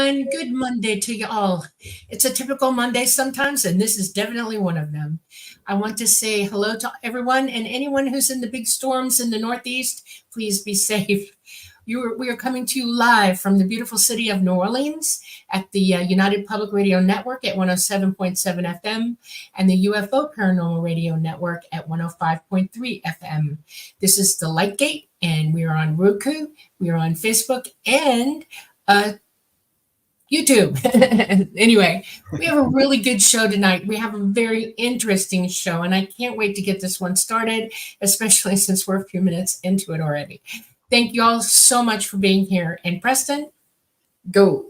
everyone. Good Monday to you all. It's a typical Monday sometimes, and this is definitely one of them. I want to say hello to everyone and anyone who's in the big storms in the Northeast. Please be safe. We are coming to you live from the beautiful city of New Orleans at the United Public Radio Network at 107.7 FM and the UFO Paranormal Radio Network at 105.3 FM. This is the Lightgate, and we are on Roku, we are on Facebook, and YouTube. Anyway, we have a really good show tonight. We have a very interesting show, and I can't wait to get this one started, especially since we're a few minutes into it already. Thank you all so much for being here. And Preston, go.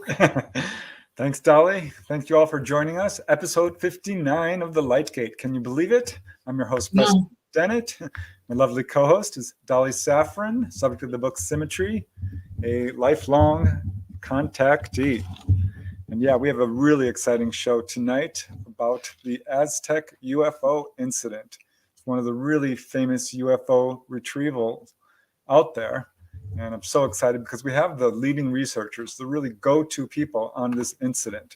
Thanks, Dolly. Thank you all for joining us. Episode 59 of The Lightgate. Can you believe it? I'm your host, Preston Dennett. My lovely co-host is Dolly Saffron, subject of the book Symmetry, a lifelong contactee. And yeah, we have a really exciting show tonight about the Aztec UFO incident. It's one of the really famous UFO retrievals out there. And I'm so excited because we have the leading researchers, the really go-to people on this incident.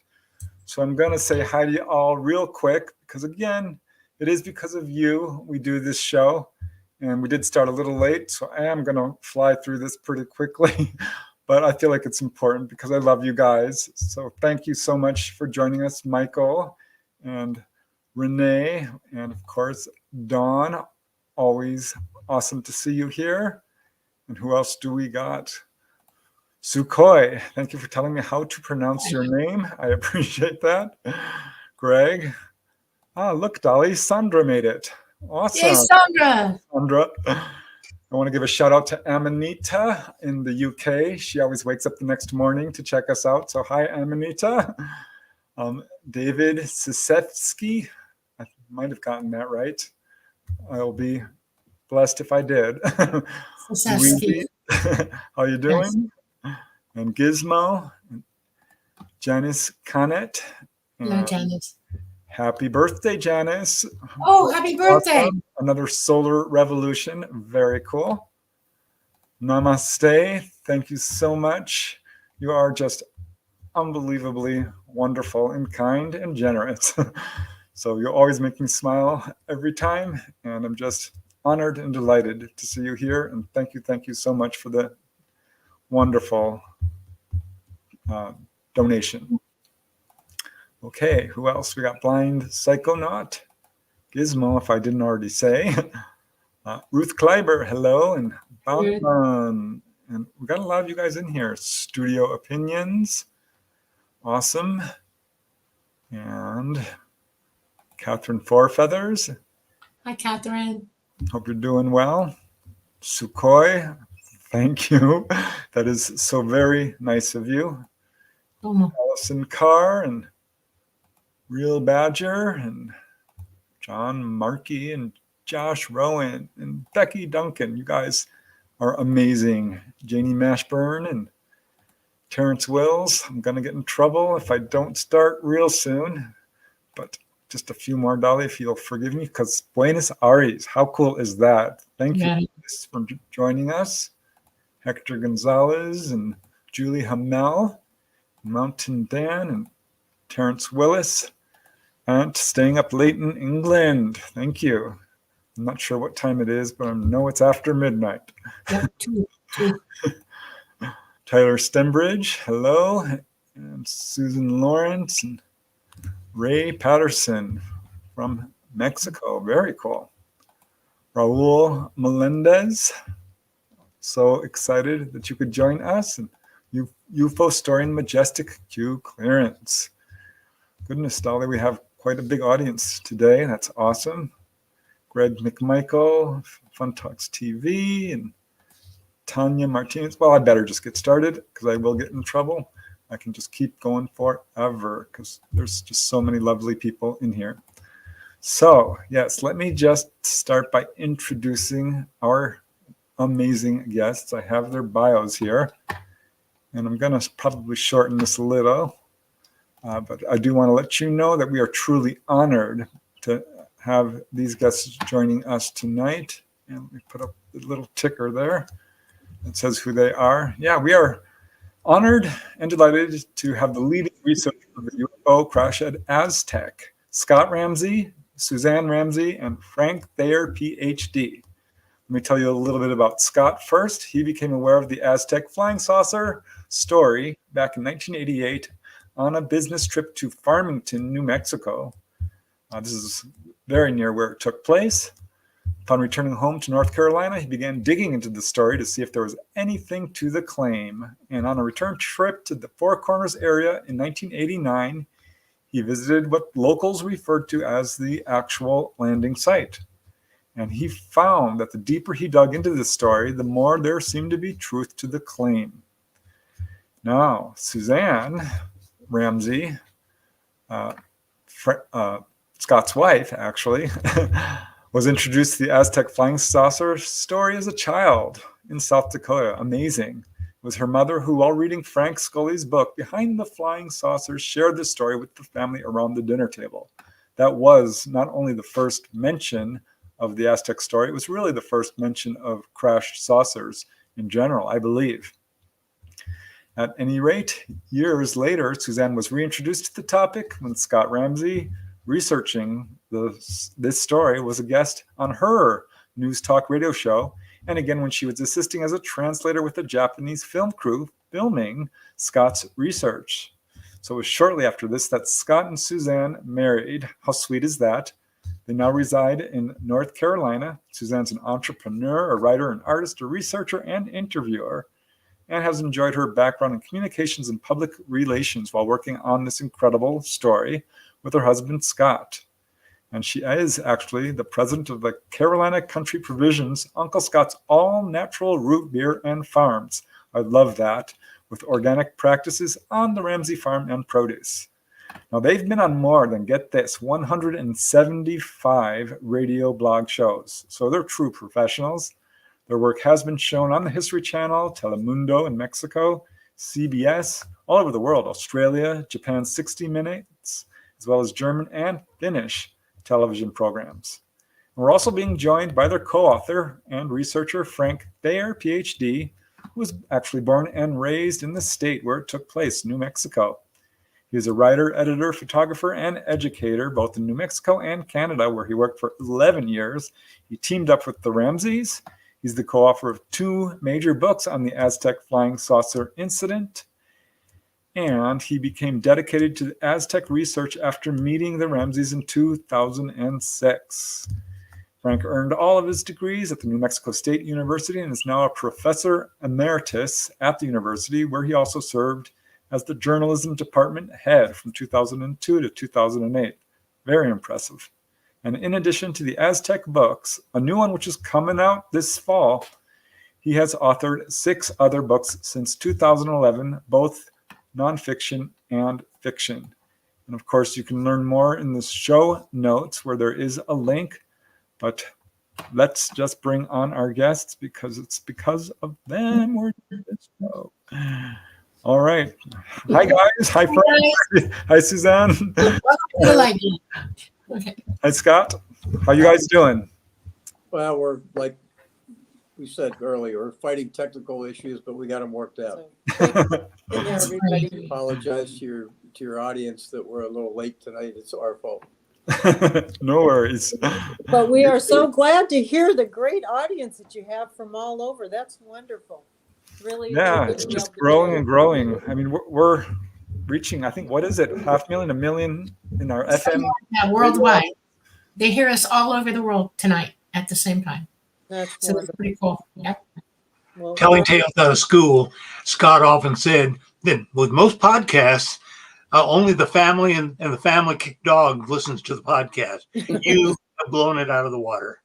So I'm going to say hi to you all real quick because, again, it is because of you we do this show. And we did start a little late, so I am going to fly through this pretty quickly. But I feel like it's important because I love you guys. So thank you so much for joining us, Michael and Renee, and of course, Dawn. Always awesome to see you here. And who else do we got? Sukhoi, thank you for telling me how to pronounce your name. I appreciate that. Greg. Look, Dolly, Sandra made it. Awesome. Yay, Sandra. Sandra. I want to give a shout out to Amanita in the UK. She always wakes up the next morning to check us out. So hi, Amanita. David Sisevsky. I might have gotten that right. I'll be blessed if I did. How you doing? Yes. And Gizmo, and Janice Canet. Hello, Janice. Happy birthday, Janice. Oh, happy birthday. Awesome. Another solar revolution. Very cool. Namaste. Thank you so much. You are just unbelievably wonderful and kind and generous. So you always make me smile every time. And I'm just honored and delighted to see you here. And thank you so much for the wonderful donation. Okay, who else? We got Blind Psychonaut, Gizmo, if I didn't already say. Ruth Kleiber, hello, and Bautman. And we got a lot of you guys in here. Studio Opinions, awesome. And Catherine Fourfeathers. Hi, Catherine. Hope you're doing well. Sukhoi, thank you. That is so very nice of you. Allison Carr and Real Badger and John Markey and Josh Rowan and Becky Duncan. You guys are amazing. Janie Mashburn and Terrence Wills. I'm going to get in trouble if I don't start real soon. But just a few more, Dolly, if you'll forgive me, because Buenos Aires, how cool is that? Thank you for joining us. Hector Gonzalez and Julie Hamel, Mountain Dan and Terrence Willis, and staying up late in England. Thank you. I'm not sure what time it is, but I know it's after midnight. Yep, two. Tyler Stembridge, hello. And Susan Lawrence and Ray Patterson from Mexico. Very cool. Raul Melendez. So excited that you could join us. And UFO Story and Majestic Q Clearance. Goodness, Dolly, we have quite a big audience today. That's awesome. Greg McMichael, Fun Talks TV, and Tanya Martinez. Well, I better just get started because I will get in trouble. I can just keep going forever because there's just so many lovely people in here. So, yes, let me just start by introducing our amazing guests. I have their bios here, and I'm going to probably shorten this a little. But I do want to let you know that we are truly honored to have these guests joining us tonight. And we put up the little ticker there that says who they are. Yeah, we are Honored and delighted to have the leading researcher of the UFO crash at Aztec, Scott Ramsey, Suzanne Ramsey, and Frank Thayer, Ph.D. Let me tell you a little bit about Scott first. He became aware of the Aztec Flying Saucer Story back in 1988 on a business trip to Farmington, New Mexico. This is very near where it took place. Upon returning home to North Carolina, he began digging into the story to see if there was anything to the claim. And on a return trip to the Four Corners area in 1989, he visited what locals referred to as the actual landing site. And he found that the deeper he dug into the story, the more there seemed to be truth to the claim. Now, Suzanne Ramsey, Scott's wife, actually, was introduced to the Aztec Flying Saucer Story as a child in South Dakota. Amazing. It was her mother who, while reading Frank Scully's book, Behind the Flying Saucers, shared the story with the family around the dinner table. That was not only the first mention of the Aztec story, it was really the first mention of crashed saucers in general, I believe. At any rate, years later, Suzanne was reintroduced to the topic when Scott Ramsey, researching this story, was a guest on her news talk radio show, and again when she was assisting as a translator with a Japanese film crew filming Scott's research. So it was shortly after this that Scott and Suzanne married. How sweet is that? They now reside in North Carolina. Suzanne's an entrepreneur, a writer, an artist, a researcher, and interviewer, and has enjoyed her background in communications and public relations while working on this incredible story with her husband, Scott. And she is actually the president of the Carolina Country Provisions, Uncle Scott's all-natural root beer and farms. I love that, with organic practices on the Ramsey Farm and Produce. Now, they've been on more than, get this, 175 radio blog shows. So they're true professionals. Their work has been shown on the History Channel, Telemundo in Mexico, CBS, all over the world, Australia, Japan's 60 Minutes, as well as German and Finnish television programs. And we're also being joined by their co-author and researcher, Frank Thayer, Ph.D., who was actually born and raised in the state where it took place, New Mexico. He is a writer, editor, photographer, and educator, both in New Mexico and Canada, where he worked for 11 years. He teamed up with the Ramseys. He's the co-author of 2 major books on the Aztec Flying Saucer incident, and he became dedicated to Aztec research after meeting the Ramseys in 2006. Frank earned all of his degrees at the New Mexico State University and is now a Professor Emeritus at the university, where he also served as the journalism department head from 2002 to 2008. Very impressive. And in addition to the Aztec books, a new one which is coming out this fall, he has authored 6 other books since 2011, both nonfiction and fiction. And of course, you can learn more in the show notes where there is a link, but let's just bring on our guests because it's because of them we're doing this show. All right. Hi, guys. Hi, Frank. Hi, Suzanne. Okay. Hi, Scott. How you guys doing? Well, we're like we said earlier, we're fighting technical issues, but we got them worked out. Everybody apologize to your audience that we're a little late tonight. It's our fault. No worries. But we are so glad to hear the great audience that you have from all over. That's wonderful. Really. Yeah, it's just growing and growing. I mean, we're reaching, I think, what is it? 500,000, 1 million in our FM? Yeah, worldwide. They hear us all over the world tonight at the same time. That's so it's pretty cool. Yeah. Well, Telling tales out of school, Scott often said that with most podcasts, only the family and the family dog listens to the podcast. You have blown it out of the water.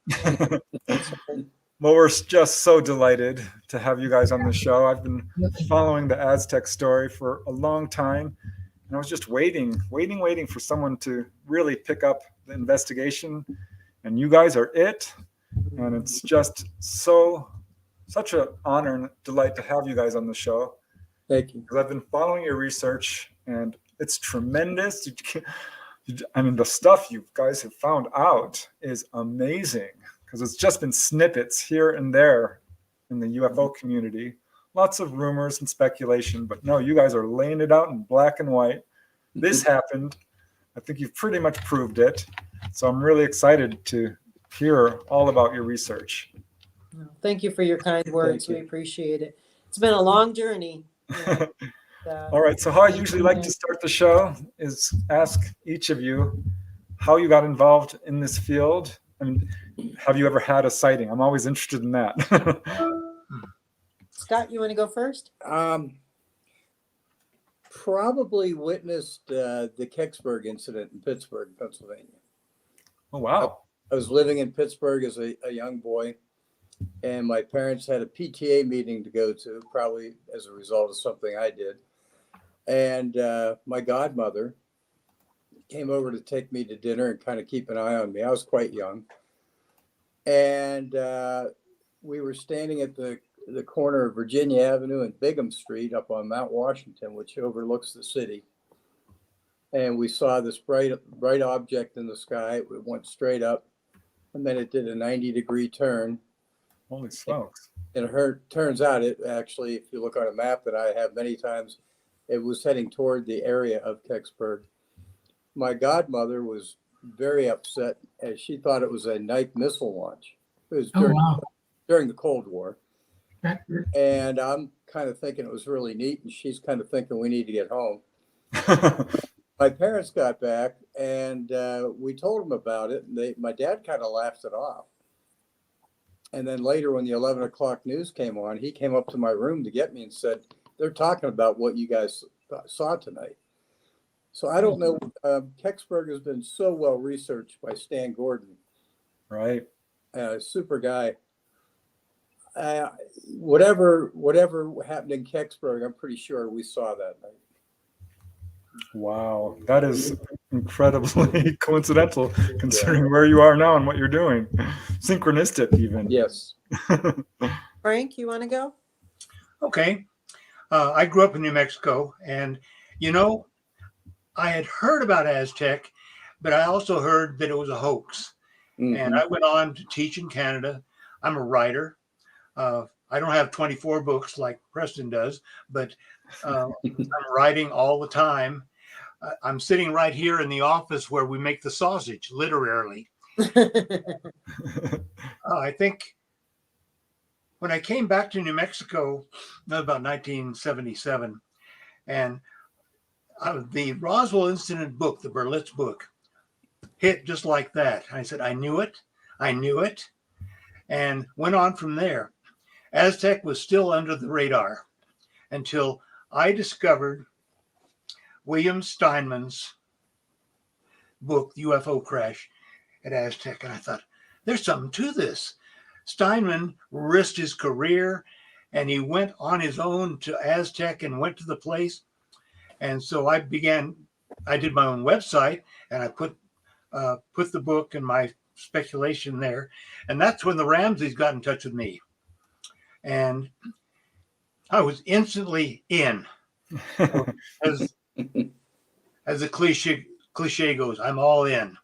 Well, we're just so delighted to have you guys on the show. I've been following the Aztec story for a long time, and I was just waiting for someone to really pick up the investigation, and you guys are it. And it's just such an honor and delight to have you guys on the show. Thank you. Because I've been following your research, and it's tremendous. I mean, the stuff you guys have found out is amazing, because it's just been snippets here and there in the UFO community lots of rumors and speculation, but no, you guys are laying it out in black and white. This happened. I think you've pretty much proved it. So I'm really excited to hear all about your research. Thank you for your kind words. We appreciate it. It's been a long journey. All right. So how I usually like to start the show is ask each of you how you got involved in this field. And have you ever had a sighting? I'm always interested in that. Scott, you want to go first? Probably witnessed the Kecksburg incident in Pittsburgh, Pennsylvania. Oh, wow. I was living in Pittsburgh as a young boy, and my parents had a PTA meeting to go to, probably as a result of something I did. And my godmother came over to take me to dinner and kind of keep an eye on me. I was quite young. And we were standing at the corner of Virginia Avenue and Bingham Street up on Mount Washington, which overlooks the city. And we saw this bright object in the sky. It went straight up, and then it did a 90-degree turn. Holy smokes. And it turns out it actually, if you look on a map that I have many times, it was heading toward the area of Kecksburg. My godmother was very upset as she thought it was a night missile launch. It was during the Cold War. And I'm kind of thinking it was really neat, and she's kind of thinking we need to get home. My parents got back, and we told them about it, and my dad kind of laughed it off. And then later, when the 11 o'clock news came on, he came up to my room to get me and said, "They're talking about what you guys saw tonight." So I don't know. Kecksburg has been so well researched by Stan Gordon. Right. Super guy. Whatever happened in Kecksburg, I'm pretty sure we saw that night. Wow. That is incredibly coincidental considering where you are now and what you're doing. Synchronistic even. Yes. Frank, you want to go? Okay. I grew up in New Mexico, and, I had heard about Aztec, but I also heard that it was a hoax. Mm-hmm. And I went on to teach in Canada. I'm a writer. I don't have 24 books like Preston does, but I'm writing all the time. I'm sitting right here in the office where we make the sausage, literally. I think when I came back to New Mexico, about 1977, and the Roswell Incident book, the Berlitz book, hit just like that. I said, I knew it, and went on from there. Aztec was still under the radar until I discovered William Steinman's book, UFO Crash at Aztec. And I thought, there's something to this. Steinman risked his career, and he went on his own to Aztec and went to the place. And so I did my own website, and I put the book and my speculation there. And that's when the Ramseys got in touch with me. And I was instantly in. As the cliche goes, I'm all in.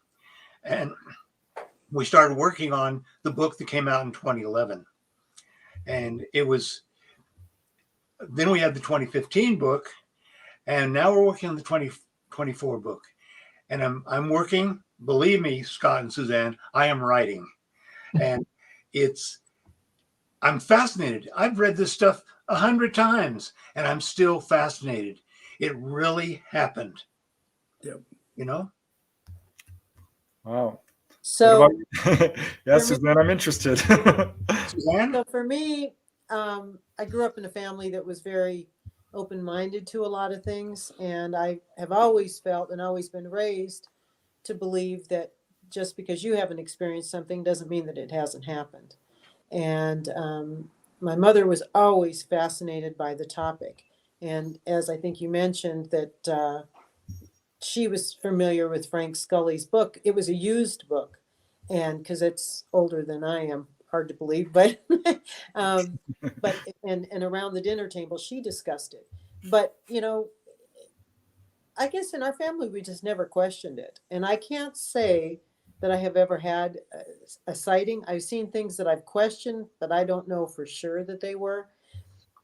And we started working on the book that came out in 2011. And then we had the 2015 book, and now we're working on the 2024 book. And I'm working, believe me, Scott and Suzanne, I am writing. And I'm fascinated. I've read this stuff 100 times, and I'm still fascinated. It really happened. Yep. Wow. So, yes, Suzanne, I'm interested. Suzanne? So for me, I grew up in a family that was very open-minded to a lot of things, and I have always felt and always been raised to believe that just because you haven't experienced something doesn't mean that it hasn't happened. And my mother was always fascinated by the topic. And as I think you mentioned that she was familiar with Frank Scully's book, it was a used book. And because it's older than I am, hard to believe, but and around the dinner table, she discussed it. But, I guess in our family, we just never questioned it. And I can't say that I have ever had a sighting. I've seen things that I've questioned, but I don't know for sure that they were.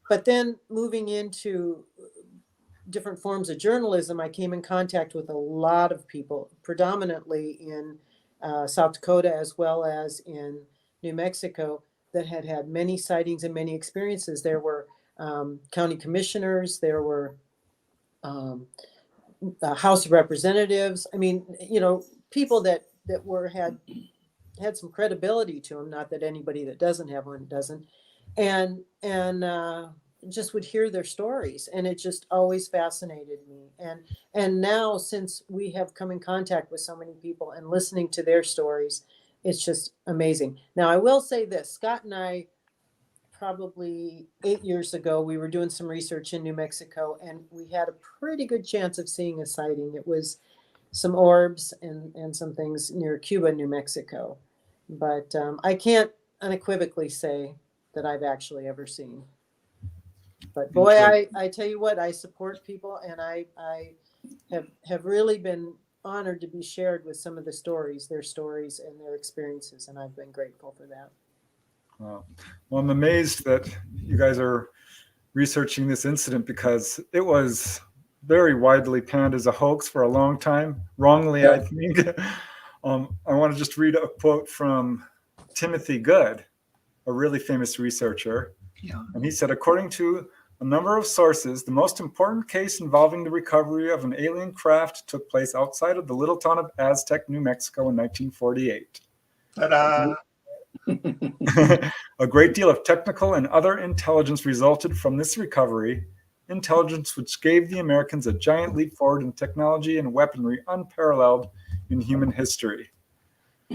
But then moving into different forms of journalism, I came in contact with a lot of people, predominantly in South Dakota as well as in New Mexico, that had had many sightings and many experiences. There were county commissioners, there were House of Representatives. I mean, people that had some credibility to them. Not that anybody that doesn't have one doesn't, and just would hear their stories, and it just always fascinated me. And now, since we have come in contact with so many people and listening to their stories, it's just amazing. Now, I will say this: Scott and I, probably 8 years ago, we were doing some research in New Mexico, and we had a pretty good chance of seeing a sighting. It was some orbs and some things near Cuba, New Mexico. But I can't unequivocally say that I've actually ever seen. But boy, I tell you what, I support people, and I have really been honored to be shared with some of their stories and their experiences, and I've been grateful for that. Wow. Well, I'm amazed that you guys are researching this incident, because it was very widely panned as a hoax for a long time, wrongly, I think. I want to just read a quote from Timothy Good, a really famous researcher. Yeah. And he said, according to a number of sources, the most important case involving the recovery of an alien craft took place outside of the little town of Aztec, New Mexico in 1948. Ta-da! A great deal of technical and other intelligence resulted from this recovery, intelligence which gave the Americans a giant leap forward in technology and weaponry unparalleled in human history.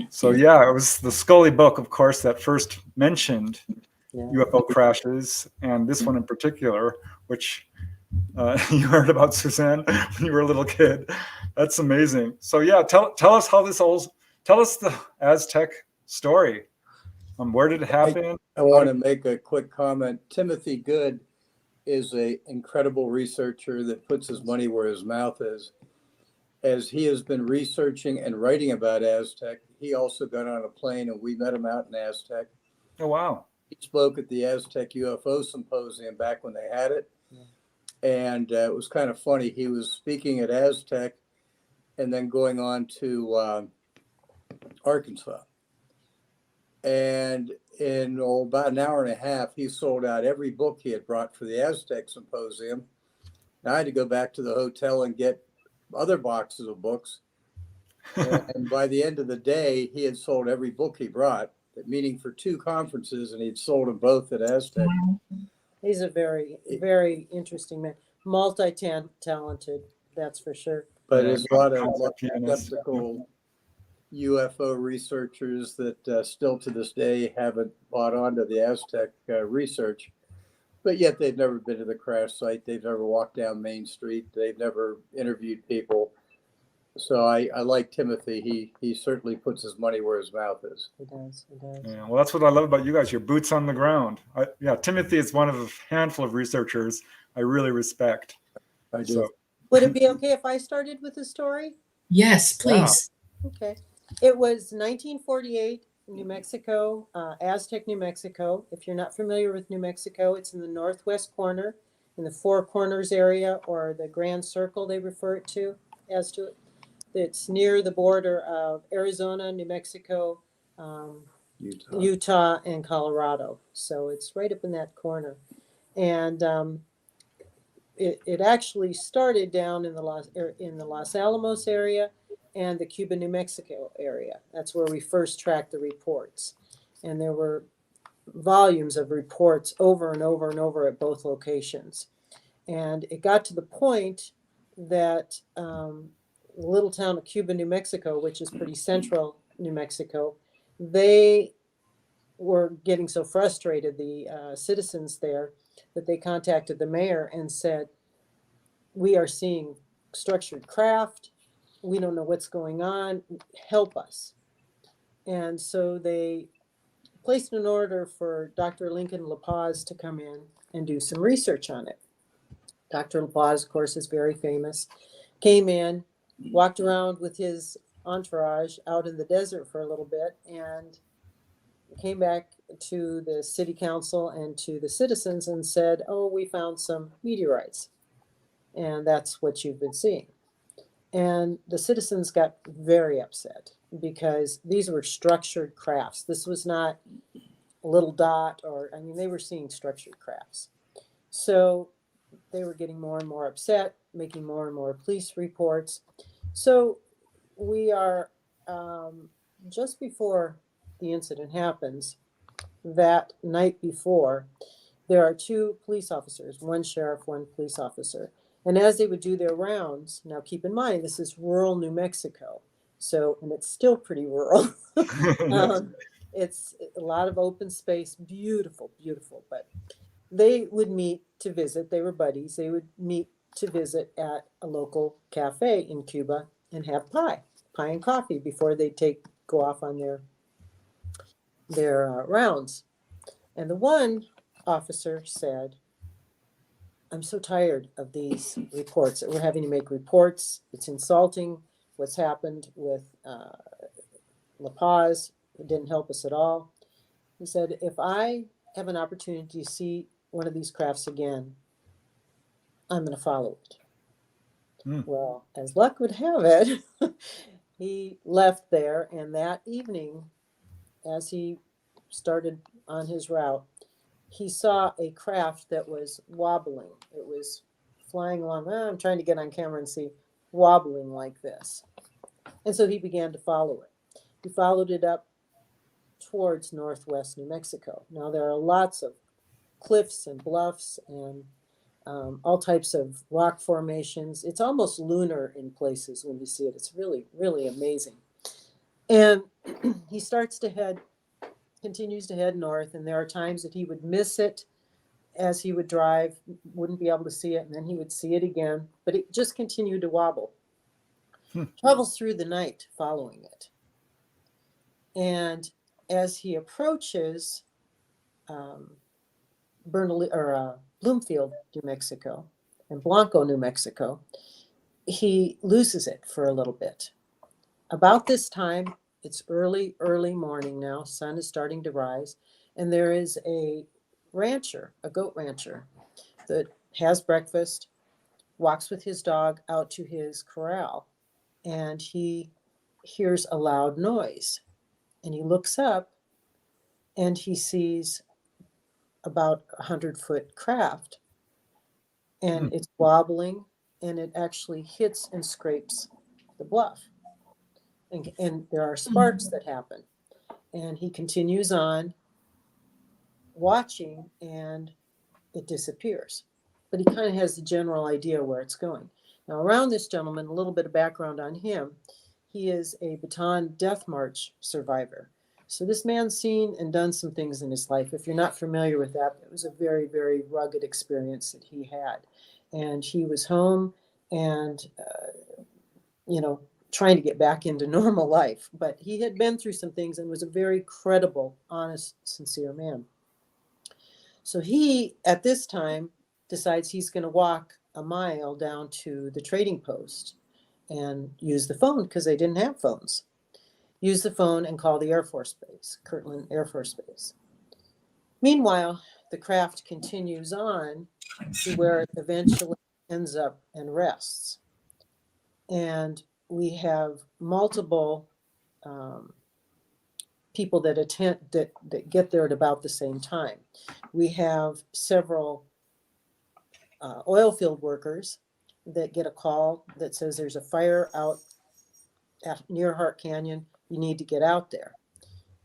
So yeah, it was the Scully book, of course, that first mentioned UFO crashes, and this one in particular, which you heard about, Suzanne, when you were a little kid. That's amazing. So yeah, tell us how this tell us the Aztec story. Where did it happen? I want to make a quick comment. Timothy Good is an incredible researcher that puts his money where his mouth is. As he has been researching and writing about Aztec, he also got on a plane, and we met him out in Aztec. Oh, wow. He spoke at the Aztec UFO Symposium back when they had it. And it was kind of funny. He was speaking at Aztec and then going on to Arkansas. And in about an hour and a half, he sold out every book he had brought for the Aztec Symposium. And I had to go back to the hotel and get other boxes of books. And by the end of the day, he had sold every book he brought, meaning for 2 conferences, and he'd sold them both at Aztec. He's a very, very interesting man. Multi-talented, that's for sure. But there's a lot of skeptical UFO researchers that still to this day haven't bought onto the Aztec research. But yet they've never been to the crash site. They've never walked down Main Street. They've never interviewed people. So I like Timothy. He certainly puts his money where his mouth is. He does. Yeah, well, that's what I love about you guys. Your boots on the ground. Timothy is one of a handful of researchers I really respect. I do. So, Would it be okay if I started with the story? Yes, please. Okay. It was 1948, New Mexico, Aztec, New Mexico. If you're not familiar with New Mexico, it's in the northwest corner, in the Four Corners area, or the Grand Circle, they refer it to as to it. It's near the border of Arizona, New Mexico, Utah, and Colorado. So it's right up in that corner. And it actually started down in the Los Alamos area and the Cuba, New Mexico area. That's where we first tracked the reports. And there were volumes of reports over and over and over at both locations. And it got to the point that the little town of Cuba, New Mexico, which is pretty central New Mexico, they were getting so frustrated, the citizens there, that they contacted the mayor and said, we are seeing structured craft. We don't know what's going on. Help us. And so they placed an order for Dr. Lincoln LaPaz to come in and do some research on it. Dr. LaPaz, of course, is very famous. Came in, walked around with his entourage out in the desert for a little bit, and came back to the city council and to the citizens and said, oh, we found some meteorites. And that's what you've been seeing. And the citizens got very upset because these were structured crafts. This was not a little dot they were seeing structured crafts. So they were getting more and more upset, making more and more police reports. So we are just before the incident happens, that night before, there are two police officers, one sheriff, one police officer. And as they would do their rounds, now keep in mind, this is rural New Mexico. So, and it's still pretty rural. It's a lot of open space, beautiful, beautiful. But they would meet to visit, they were buddies, they would meet to visit at a local cafe in Cuba and have pie and coffee before they go off on their rounds. And the one officer said, I'm so tired of these reports that we're having to make reports. It's insulting what's happened with La Paz. It didn't help us at all. He said, if I have an opportunity to see one of these crafts again, I'm going to follow it. Well, as luck would have it, he left there. And that evening, as he started on his route, he saw a craft that was wobbling. It was flying along. I'm trying to get on camera and see, wobbling like this. And so he began to follow it. He followed it up towards northwest New Mexico. Now there are lots of cliffs and bluffs and all types of rock formations. It's almost lunar in places when you see it. It's really, really amazing. And he continues to head north, and there are times that he would miss it as he would drive, wouldn't be able to see it, and then he would see it again, but it just continued to wobble. Travels through the night following it. And as he approaches Bloomfield, New Mexico, and Blanco, New Mexico, he loses it for a little bit. About this time, it's early morning now. Sun is starting to rise. And there is a goat rancher, that has breakfast, walks with his dog out to his corral, and he hears a loud noise. And he looks up and he sees about 100-foot craft. And it's wobbling, and it actually hits and scrapes the bluff. And there are sparks that happen. And he continues on watching, and it disappears. But he kind of has the general idea where it's going. Now, around this gentleman, a little bit of background on him. He is a Bataan Death March survivor. So this man's seen and done some things in his life. If you're not familiar with that, it was a very, very rugged experience that he had. And he was home and, trying to get back into normal life. But he had been through some things and was a very credible, honest, sincere man. So he, at this time, decides he's going to walk a mile down to the trading post and use the phone, because they didn't have phones. Use the phone and call the Air Force Base, Kirtland Air Force Base. Meanwhile, the craft continues on to where it eventually ends up and rests. And we have multiple people that get there at about the same time. We have several oil field workers that get a call that says there's a fire out near Hart Canyon. You need to get out there.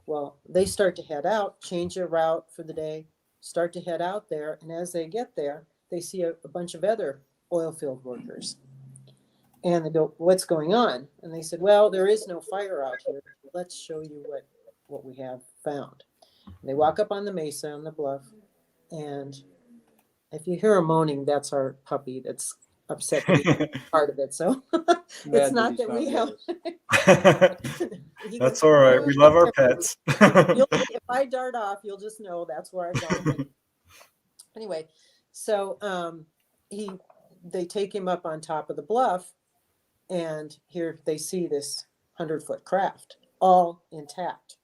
Well, they start to head out, change their route for the day, start to head out there. And as they get there, they see a bunch of other oil field workers. And they go, what's going on? And they said, well, there is no fire out here. Let's show you what we have found. And they walk up on the mesa on the bluff. And if you hear a moaning, that's our puppy that's upset to be part of it. So it's not that we have. That's all right. We love our pets. If I dart off, you'll just know that's where I've gone. Anyway, so they take him up on top of the bluff, and here they see this 100-foot craft, all intact.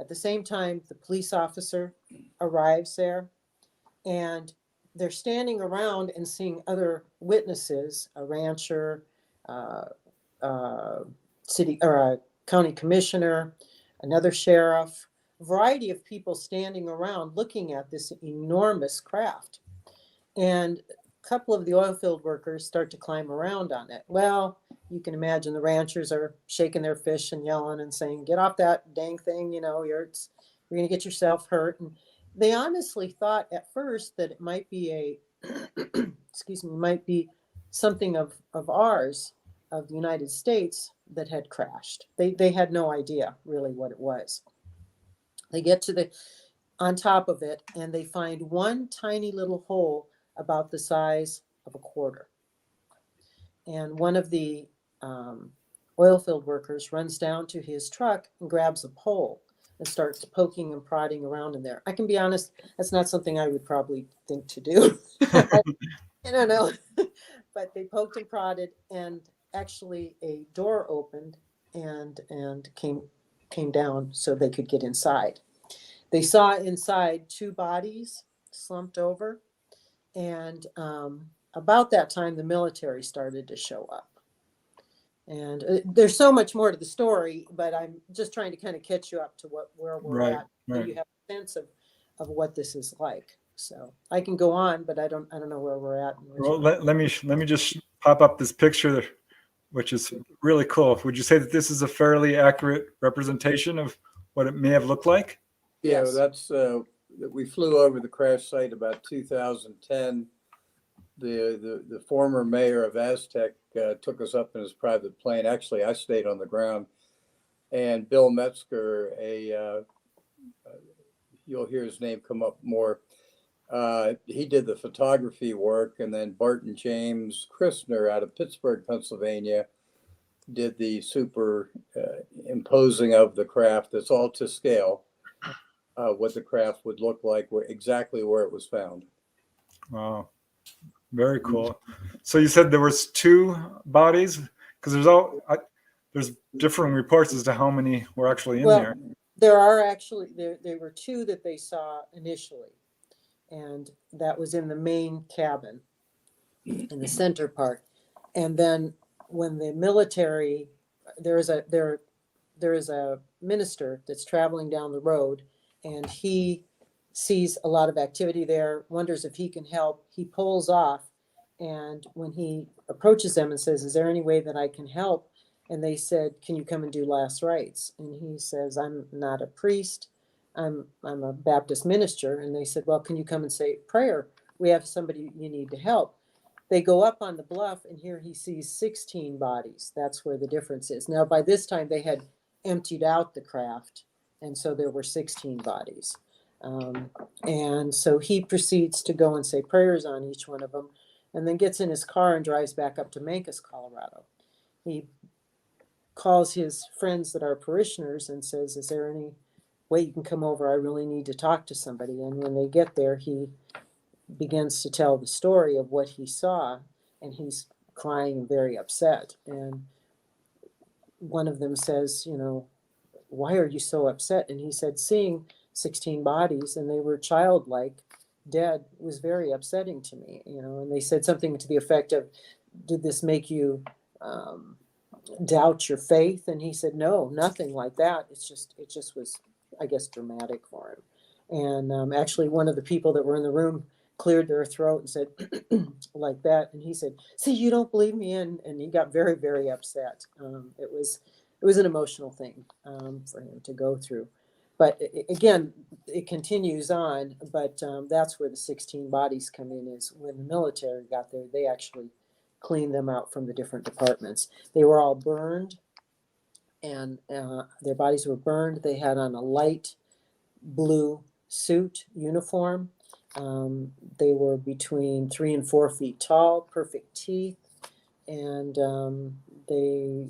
At the same time, the police officer arrives there, and they're standing around and seeing other witnesses, a rancher, city or a county commissioner, another sheriff, a variety of people standing around looking at this enormous craft. And a couple of the oil field workers start to climb around on it. Well, you can imagine the ranchers are shaking their fish and yelling and saying, "Get off that dang thing, you're going to get yourself hurt." And they honestly thought at first that it might be might be something of ours, of the United States, that had crashed. They had no idea really what it was. They get to on top of it, and they find one tiny little hole about the size of a quarter. And one of the oil field workers runs down to his truck and grabs a pole and starts poking and prodding around in there. I can be honest, that's not something I would probably think to do. I don't know. But they poked and prodded, and actually a door opened and came down so they could get inside. They saw inside two bodies slumped over, and about that time the military started to show up. And there's so much more to the story, but I'm just trying to kind of catch you up to where we're at, so you have a sense of what this is like. So I can go on, but I don't know where we're at. Well, let me just pop up this picture, which is really cool. Would you say that this is a fairly accurate representation of what it may have looked like? Yeah, Yes. that's we flew over the crash site about 2010. The former mayor of Aztec took us up in his private plane. Actually, I stayed on the ground, and Bill Metzger, you'll hear his name come up more. He did the photography work, and then Barton James Christner out of Pittsburgh, Pennsylvania, did the super imposing of the craft. That's all to scale, what the craft would look like, exactly where it was found. Wow, very cool. So you said there was two bodies, because there's differing reports as to how many were actually in there. There are actually there were two that they saw initially, and that was in the main cabin in the center part. And then when the military, there is a minister that's traveling down the road, and he sees a lot of activity there, wonders if he can help. He pulls off, and when he approaches them and says, "Is there any way that I can help?" And they said, "Can you come and do last rites?" And he says, "I'm not a priest. I'm a Baptist minister." And they said, "Well, can you come and say prayer? We have somebody you need to help." They go up on the bluff, and here he sees 16 bodies. That's where the difference is. Now, by this time, they had emptied out the craft, and so there were 16 bodies. And so he proceeds to go and say prayers on each one of them, and then gets in his car and drives back up to Mancos, Colorado. He calls his friends that are parishioners and says, "Is there any way you can come over? I really need to talk to somebody." And when they get there, he begins to tell the story of what he saw, and he's crying and very upset. And one of them says, "Why are you so upset?" And he said, "Seeing 16 bodies, and they were childlike, dead, was very upsetting to me." And they said something to the effect of, "Did this make you doubt your faith?" And he said, "No, nothing like that. It just was, I guess, dramatic for him." And actually, one of the people that were in the room cleared their throat and said, like that. And he said, "See, you don't believe me," and he got very, very upset. It was an emotional thing for him to go through. But again, it continues on. But that's where the 16 bodies come in. Is when the military got there, they actually cleaned them out from the different departments. They were all burned, and their bodies were burned. They had on a light blue suit uniform. They were between 3 and 4 feet tall, perfect teeth, and they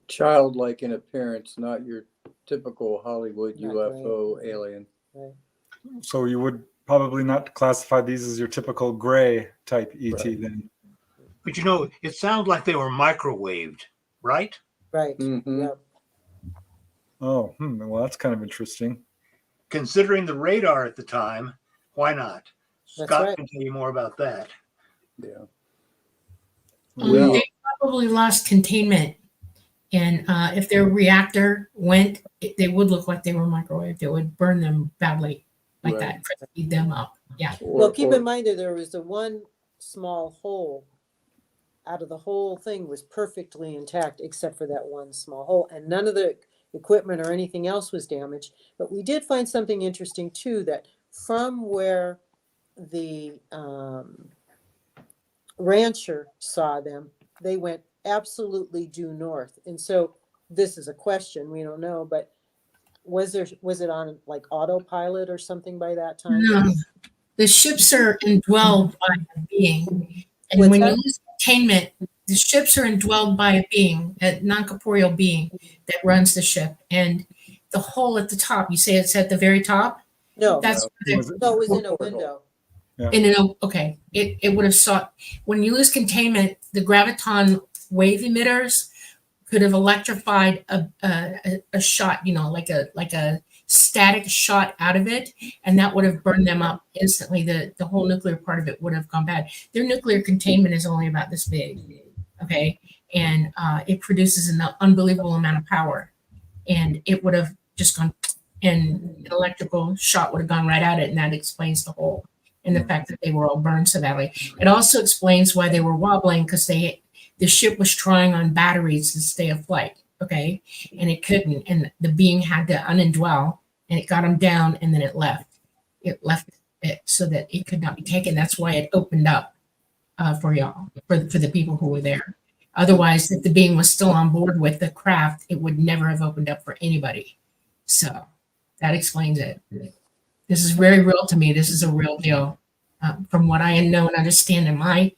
Childlike in appearance, not your typical Hollywood Not UFO gray. alien. right. So you would probably not classify these as your typical gray type ET Right. then. But it sounds like they were microwaved, right? Right. Mhm. Yep. Oh, well, that's kind of interesting. Considering the radar at the time, why not? That's Scott right. can tell you more about that. Yeah. They probably lost containment. And if their reactor went, they would look like they were microwaved. It would burn them badly like Right. that, crispy them up. Yeah. Well, keep in mind that there was the one small hole out of the whole thing was perfectly intact except for that one small hole, and none of the equipment or anything else was damaged. But we did find something interesting too, that from where the rancher saw them, they went absolutely due north. And so this is a question, we don't know, but was it on like autopilot or something by that time? No, the ships are indwelled by a being. And What's when that? you lose containment, the ships are indwelled by a being, a non-corporeal being that runs the ship. And the hole at the top, you say it's at the very top? No, That's No. where no, it was in a window. okay. It would have sought, when you lose containment, the graviton wave emitters could have electrified a shot, like a static shot out of it, and that would have burned them up instantly. The whole nuclear part of it would have gone bad. Their nuclear containment is only about this big, okay, and it produces an unbelievable amount of power, and it would have just gone, and an electrical shot would have gone right at it, and that explains the hole and the fact that they were all burned so badly. It also explains why they were wobbling, because the ship was trying on batteries to stay afloat, okay? And it couldn't, and the being had to unindwell, and it got them down, and then it left. It left it so that it could not be taken. That's why it opened up for y'all, for the people who were there. Otherwise, if the being was still on board with the craft, it would never have opened up for anybody. So that explains it. This is very real to me. This is a real deal. From what I know and understand in my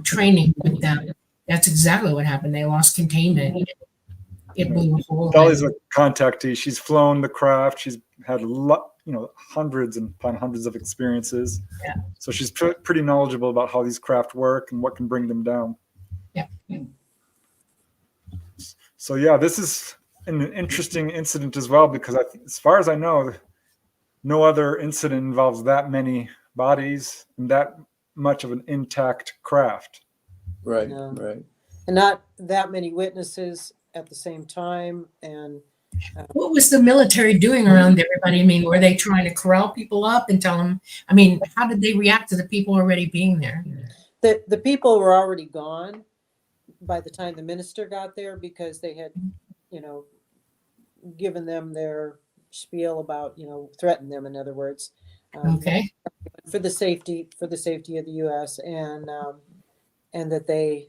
training with them, that's exactly what happened. They lost containment. It blew a hole. Dolly's a contactee. She's flown the craft. She's had hundreds and upon hundreds of experiences. Yeah. So she's pretty knowledgeable about how these craft work and what can bring them down. Yeah. So yeah, this is an interesting incident as well, because as far as I know, no other incident involves that many bodies and that much of an intact craft. Right, No. right. And not that many witnesses at the same time. And What was the military doing around everybody? I mean, were they trying to corral people up and tell them? I mean, how did they react to the people already being there? the people were already gone by the time the minister got there, because they had, given them their spiel about, threatened them, in other words, Okay. for the safety of the U.S. and that they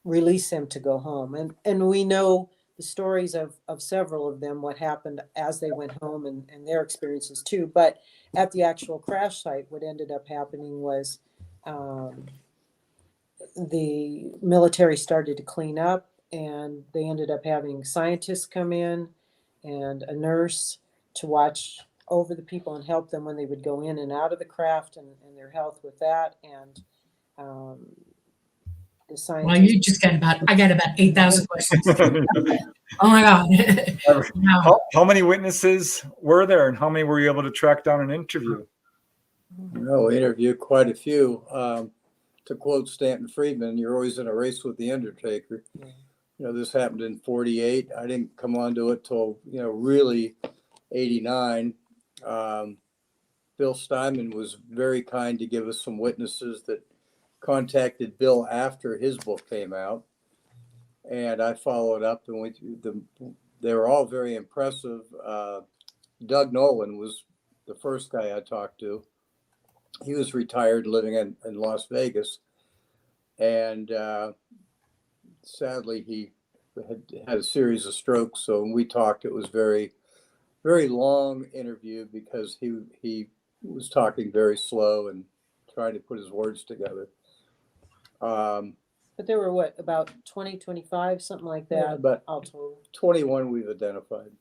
release them to go home. And we know the stories of several of them, what happened as they went home and their experiences too. But at the actual crash site, what ended up happening was the military started to clean up, and they ended up having scientists come in and a nurse to watch over the people and help them when they would go in and out of the craft, and their health with that. And the scientists. Well, you just I got about 8,000 questions. Oh my God. Wow. How many witnesses were there, and how many were you able to track down and interview? No, we interviewed quite a few. To quote Stanton Friedman, you're always in a race with the undertaker. Yeah. This happened in 48. I didn't come onto it till, really 89. Bill Steinman was very kind to give us some witnesses that contacted Bill after his book came out. And I followed up, and they were all very impressive. Doug Nolan was the first guy I talked to. He was retired, living in Las Vegas. And sadly, he had a series of strokes. So when we talked, it was very, very long interview, because he was talking very slow and trying to put his words together. But there were about 20, 25, something like that. Yeah, but all told. 21 we've identified.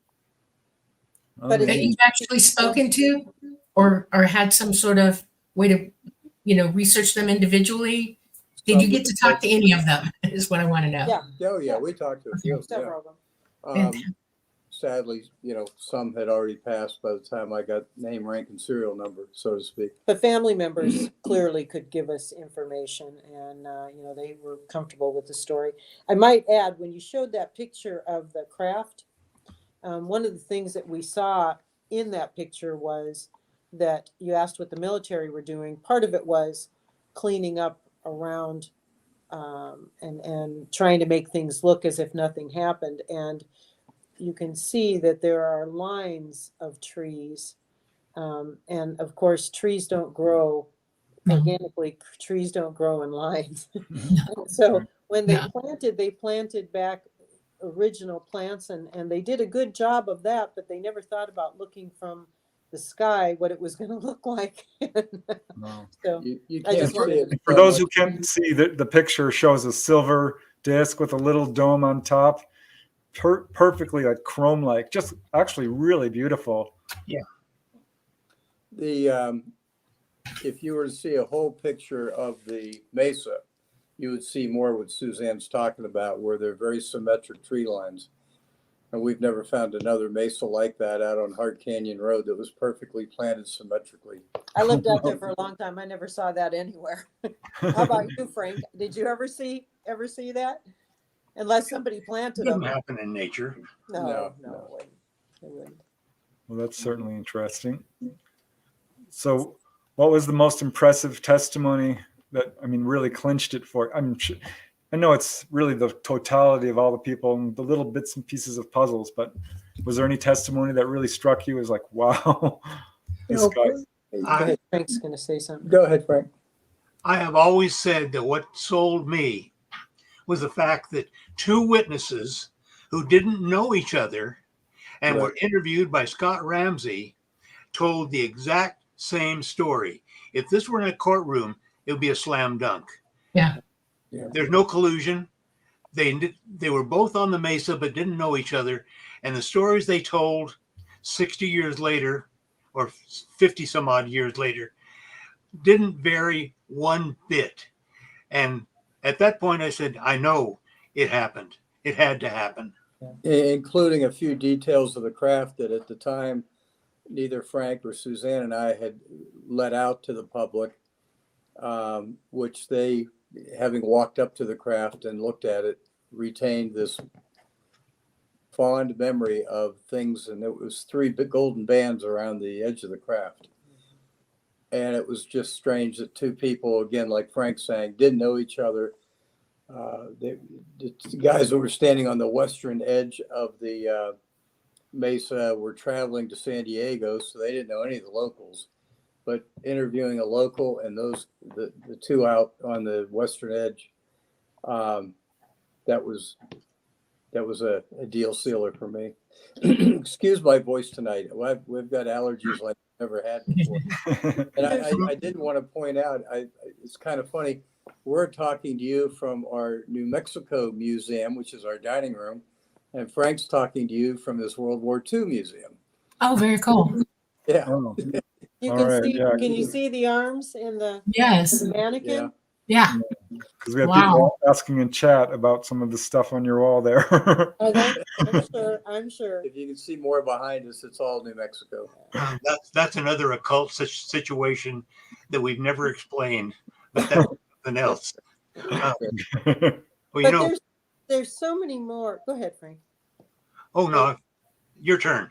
But That you've actually spoken to, or had some sort of way to, research them individually? Did you get to talk to any of them? Is what I want to know. Yeah. Oh yeah, we talked to a few. Several of them. Sadly, some had already passed by the time I got name, rank, and serial number, so to speak. But family members clearly could give us information, and they were comfortable with the story. I might add, when you showed that picture of the craft, one of the things that we saw in that picture was that you asked what the military were doing. Part of it was cleaning up around and trying to make things look as if nothing happened. And you can see that there are lines of trees. And of course, trees don't grow organically. Trees don't grow in lines. So when they planted back original plants, and they did a good job of that, but they never thought about looking from the sky what it was going to look like. So you I can't just see it. For those who can't see, the picture shows a silver disc with a little dome on top, perfectly like chrome-like, just actually really beautiful. Yeah. If you were to see a whole picture of the mesa, you would see more what Suzanne's talking about, where they're very symmetric tree lines. And we've never found another mesa like that out on Hart Canyon Road that was perfectly planted symmetrically. I lived out there for a long time. I never saw that anywhere. How about you, Frank? Did you ever see that? Unless somebody planted It doesn't them. happen in nature. No, No. it wouldn't. Well, that's certainly interesting. So what was the most impressive testimony that, really clinched it for? I know it's really the totality of all the people and the little bits and pieces of puzzles, but was there any testimony that really struck you as like, wow, this guy? Frank's going to say something. Go ahead, Frank. I have always said that what sold me was the fact that two witnesses who didn't know each other and were interviewed by Scott Ramsey told the exact same story. If this were in a courtroom, it would be a slam dunk. Yeah. There's no collusion. They were both on the mesa but didn't know each other, and the stories they told 60 years later or 50 some odd years later didn't vary one bit. And at that point I said, I know it happened. It had to happen. Including a few details of the craft that at the time neither Frank or Suzanne and I had let out to the public, which they, having walked up to the craft and looked at it, retained this fond memory of things. And it was 3 big golden bands around the edge of the craft. And it was just strange that two people, again, like Frank saying, didn't know each other. The guys who were standing on the western edge of the mesa were traveling to San Diego, so they didn't know any of the locals. But interviewing a local and the two out on the western edge, that was a deal sealer for me. Excuse my voice tonight. We've got allergies like I've never had before. And I did want to point out, it's kind of funny. We're talking to you from our New Mexico museum, which is our dining room, and Frank's talking to you from this World War II museum. Oh, very cool. Yeah. Oh, You All can right, see. yeah. Can you see the arms and the Yes. mannequin? Yeah. because we have Wow. people asking in chat about some of the stuff on your wall there. Oh, I'm sure. If you can see more behind us, it's all New Mexico. That's another occult situation that we've never explained, but that's something else. Well, But there's so many more. Go ahead, Frank. oh no, your turn.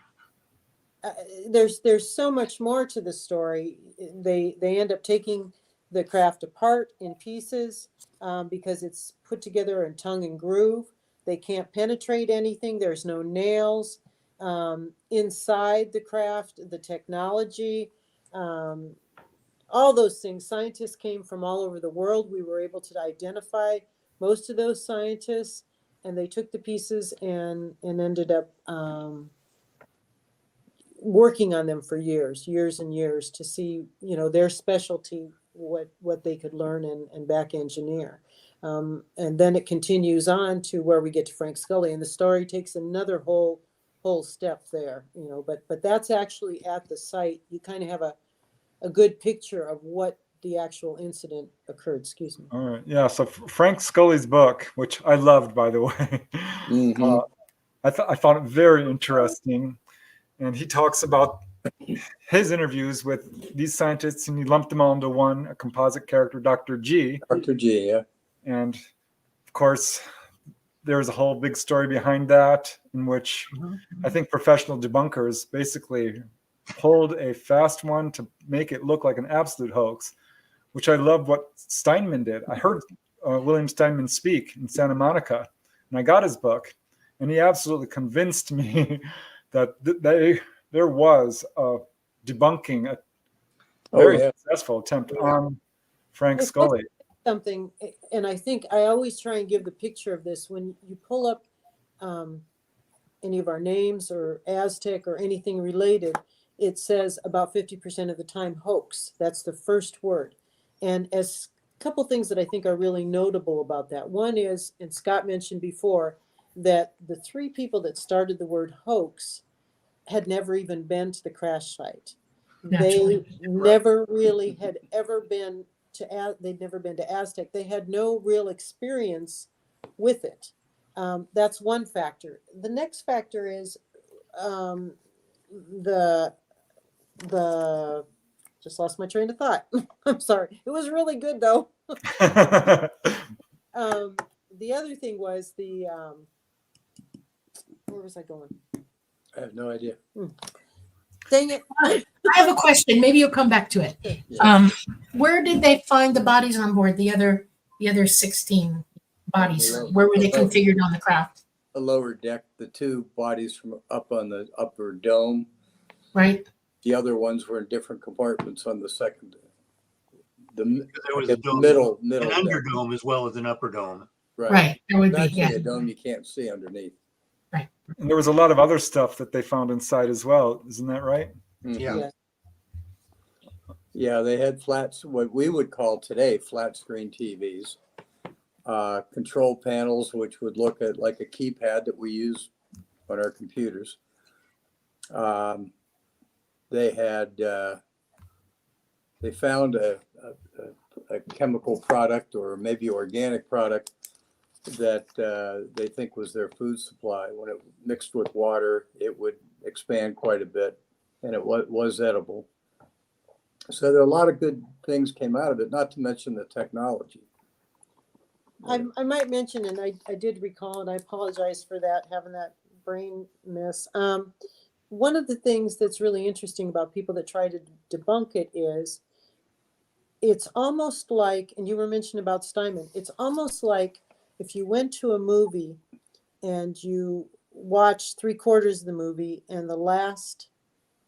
There's so much more to the story. They end up taking the craft apart in pieces because it's put together in tongue and groove. They can't penetrate anything. There's no nails inside the craft. The technology, all those things. Scientists came from all over the world. We were able to identify most of those scientists, and they took the pieces and ended up working on them for years and years to see, their specialty, what they could learn and back engineer. And then it continues on to where we get to Frank Scully, and the story takes another whole step there, but that's actually at the site. You kind of have a good picture of what the actual incident occurred. Excuse me. All right. Yeah. So Frank Scully's book, which I loved, by the way, I found it very interesting. And he talks about his interviews with these scientists, and he lumped them all into one, a composite character, Dr. G. Dr. G, yeah. And of course, there's a whole big story behind that, in which I think professional debunkers basically pulled a fast one to make it look like an absolute hoax, which I love what Steinman did. I heard William Steinman speak in Santa Monica, and I got his book, and he absolutely convinced me that there was a debunking, a very successful attempt on Frank Scully. Something, and I think I always try and give the picture of this when you pull up any of our names or Aztec or anything related. It says about 50% of the time hoax. That's the first word. And as a couple things that I think are really notable about that. One is, and Scott mentioned before, that the three people that started the word hoax had never even been to the crash site. Naturally. They never really had ever been they'd never been to Aztec. They had no real experience with it. That's one factor. The next factor is the just lost my train of thought. I'm sorry. It was really good though. The other thing was where was I going? I have no idea. Dang it. I have a question. Maybe you'll come back to it. Where did they find the bodies on board? The other 16 bodies. Where were they configured on the craft? The lower deck, the two bodies from up on the upper dome. Right. The other ones were in different compartments on the second. There was a dome, middle an deck. underdome as well as an upper dome. Right. There would be, Actually, yeah. a dome you can't see underneath. And there was a lot of other stuff that they found inside as well. Isn't that right? Yeah. Yes. Yeah, they had what we would call today flat screen TVs, control panels, which would look at like a keypad that we use on our computers. They found a chemical product or maybe organic product that they think was their food supply. When it mixed with water, it would expand quite a bit, and it was edible. So there are a lot of good things came out of it, not to mention the technology. I might mention, and I did recall, and I apologize for that, having that brain miss. One of the things that's really interesting about people that try to debunk it is it's almost like, and you were mentioning about Steinman, it's almost like if you went to a movie and you watched 3/4 of the movie and the last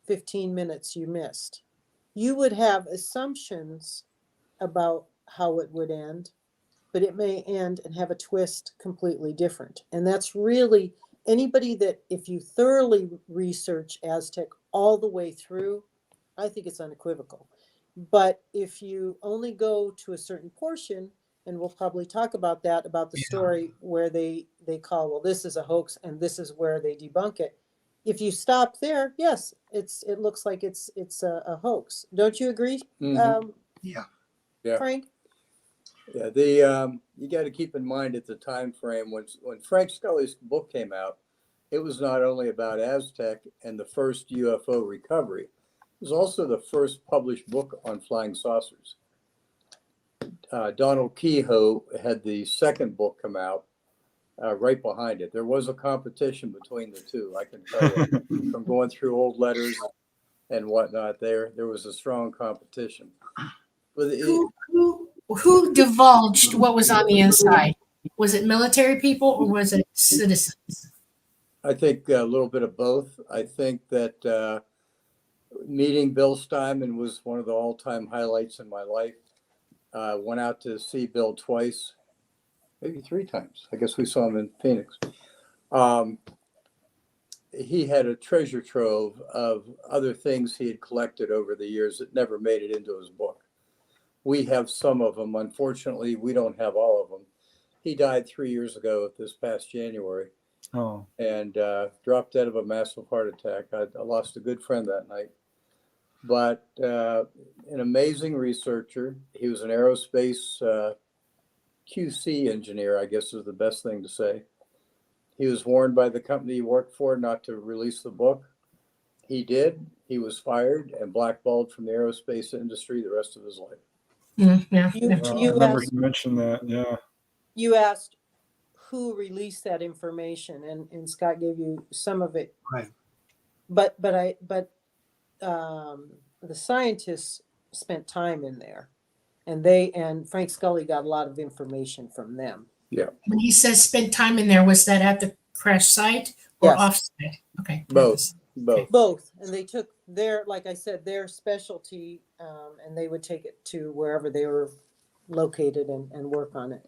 15 minutes you missed, you would have assumptions about how it would end, but it may end and have a twist completely different. And that's really anybody that, if you thoroughly research Aztec all the way through, I think it's unequivocal. But if you only go to a certain portion, and we'll probably talk about that, about the story where they call, well, this is a hoax and this is where they debunk it. If you stop there, yes, it looks like it's a hoax. Don't you agree? Yeah. Frank? Yeah, you got to keep in mind at the time frame when Frank Scully's book came out, it was not only about Aztec and the first UFO recovery, it was also the first published book on flying saucers. Donald Kehoe had the second book come out right behind it. There was a competition between the two, I can tell you, from going through old letters and whatnot. There was a strong competition. But Who divulged what was on the inside? Was it military people or was it citizens? I think a little bit of both. I think that meeting Bill Steinman was one of the all-time highlights in my life. Went out to see Bill twice, maybe 3 times. I guess we saw him in Phoenix. He had a treasure trove of other things he had collected over the years that never made it into his book. We have some of them. Unfortunately, we don't have all of them. He died 3 years ago this past January. Oh. And dropped dead of a massive heart attack. I lost a good friend that night. But an amazing researcher. He was an aerospace QC engineer, I guess is the best thing to say. He was warned by the company he worked for not to release the book. He did. He was fired and blackballed from the aerospace industry the rest of his life. Yeah. You, I you remember asked, you mentioned that. Yeah. you asked who released that information, and Scott gave you some of it. Right. But the scientists spent time in there, and Frank Scully got a lot of information from them. When he says spend time in there, was that at the crash site or Yes. off site? Okay. Both. Both, and they took their, like I said, their specialty, and they would take it to wherever they were located and work on it.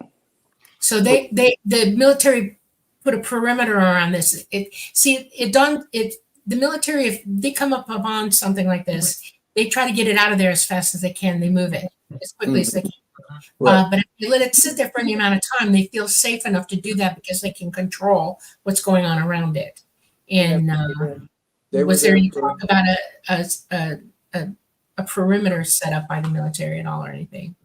So the military put a perimeter around this. The military, if they come up upon something like this, they try to get it out of there as fast as they can. They move it as quickly as they can. Right. But if you let it sit there for any amount of time, they feel safe enough to do that because they can control what's going on around it. And was there any talk about a perimeter set up by the military at all or anything?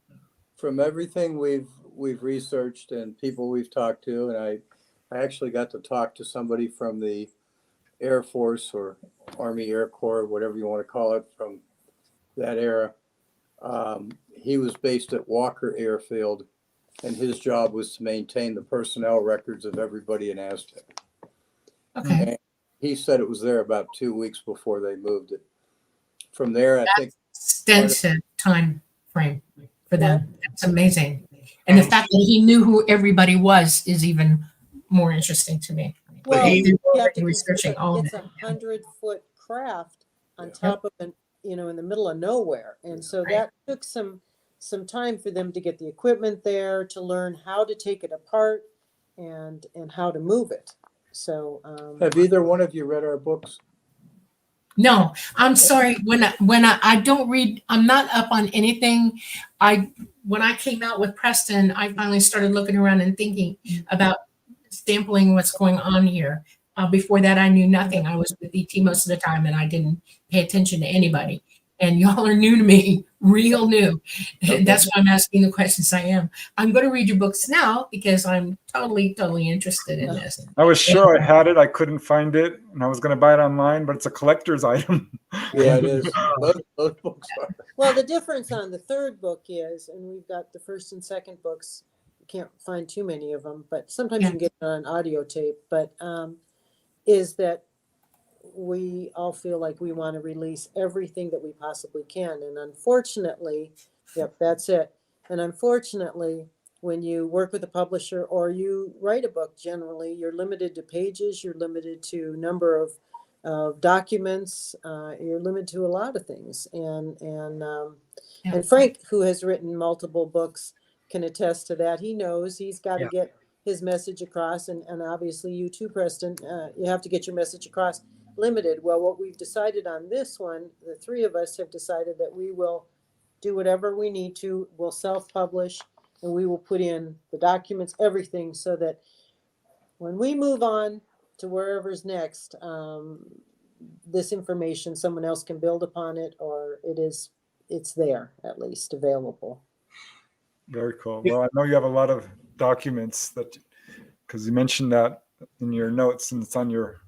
From everything we've researched and people we've talked to, and I actually got to talk to somebody from the Air Force or Army Air Corps, whatever you want to call it, from that era. He was based at Walker Airfield, and his job was to maintain the personnel records of everybody in Aztec. Okay. And he said it was there about 2 weeks before they moved it. From there, I think Extensive time frame for them. That's amazing. And the fact that he knew who everybody was is even more interesting to me. Well, he- you have already to researching consider all of it's it. 100-foot craft on top of in the middle of nowhere, and so Right. that took some time for them to get the equipment there, to learn how to take it apart and how to move it. So have either one of you read our books? No, I'm sorry. When I don't read, I'm not up on anything. When I came out with Preston, I finally started looking around and thinking about sampling what's going on here. Before that, I knew nothing. I was with ET most of the time, and I didn't pay attention to anybody. And y'all are new to me, real new. Okay. That's why I'm asking the questions I am. I'm going to read your books now because I'm totally interested in this. I was sure I had it. I couldn't find it, and I was going to buy it online, but it's a collector's item. Yeah, it is. Both books are. well, the difference on the third book is, and we've got the first and second books, can't find too many of them, but sometimes you can get it on audio tape, but is that we all feel like we want to release everything that we possibly can. And unfortunately, that's it. And unfortunately, when you work with a publisher or you write a book, generally, you're limited to pages, you're limited to number of documents, you're limited to a lot of things. And Frank, who has written multiple books, can attest to that. He knows he's got to get his message across, and obviously you too, Preston, you have to get your message across. Limited. Well, what we've decided on this one, the three of us have decided that we will do whatever we need to. We'll self-publish, and we will put in the documents, everything, so that when we move on to wherever's next, this information, someone else can build upon it, or it's there, at least available. Very cool. Well, I know you have a lot of documents because you mentioned that in your notes, and it's on your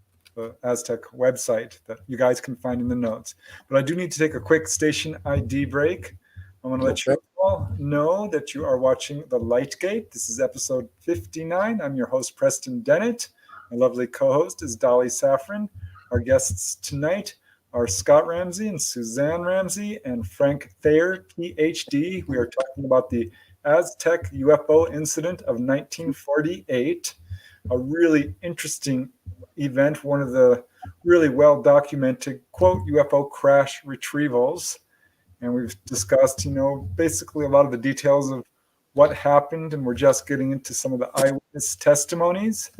Aztec website that you guys can find in the notes. But I do need to take a quick station ID break. I want to let you all know that you are watching The Lightgate. This is episode 59. I'm your host, Preston Dennett. My lovely co-host is Dolly Safran. Our guests tonight are Scott Ramsey and Suzanne Ramsey and Frank Thayer, Ph.D. We are talking about the Aztec UFO incident of 1948, a really interesting event, one of the really well-documented, quote, UFO crash retrievals. And we've discussed, basically a lot of the details of what happened, and we're just getting into some of the eyewitness testimonies.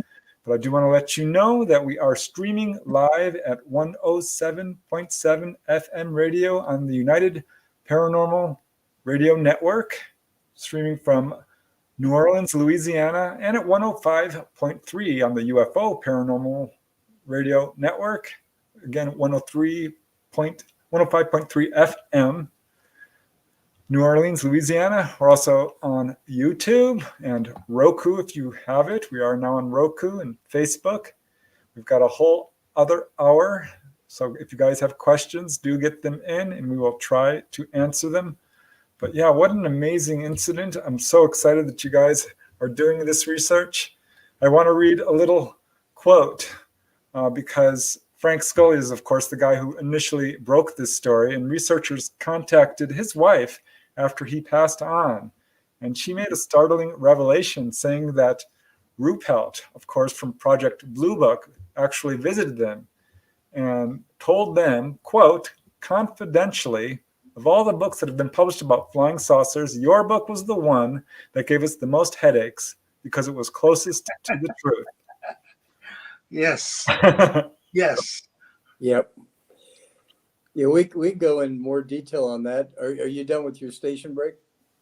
But I do want to let you know that we are streaming live at 107.7 FM radio on the United Paranormal Radio Network, streaming from New Orleans, Louisiana, and at 105.3 on the UFO Paranormal Radio Network. Again, 105.3 FM. New Orleans, Louisiana. We're also on YouTube and Roku if you have it. We are now on Roku and Facebook. We've got a whole other hour. So if you guys have questions, do get them in and we will try to answer them. But yeah, what an amazing incident. I'm so excited that you guys are doing this research. I want to read a little quote because Frank Scully is, of course, the guy who initially broke this story, and researchers contacted his wife after he passed on. And she made a startling revelation saying that Ruppelt, of course, from Project Blue Book, actually visited them and told them, quote, confidentially, of all the books that have been published about flying saucers, your book was the one that gave us the most headaches because it was closest to the truth. Yes. Yes. Yep. Yeah, we go in more detail on that. Are you done with your station break?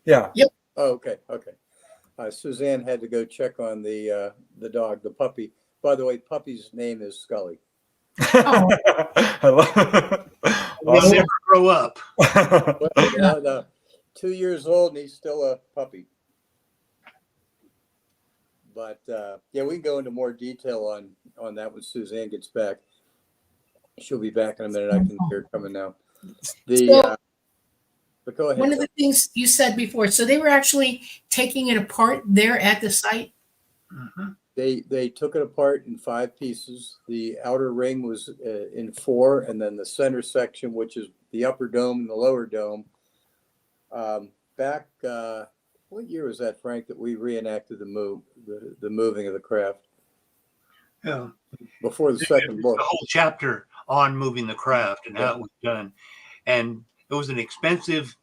Yeah. Oh, okay. Suzanne had to go check on the dog, the puppy. By the way, puppy's name is Scully. I love They never grow up. Well, no, 2 years old and he's still a puppy. But yeah, we can go into more detail on that when Suzanne gets back. She'll be back in a minute. I can hear her coming now. But go ahead. One of the things you said before, so they were actually taking it apart there at the site? Mhm. They took it apart in 5 pieces. The outer ring was in 4, and then the center section, which is the upper dome and the lower dome. Back, what year was that, Frank, that we reenacted the moving of the craft? Yeah. Before the second book. The whole chapter on moving the craft and how it was done. And it was an expensive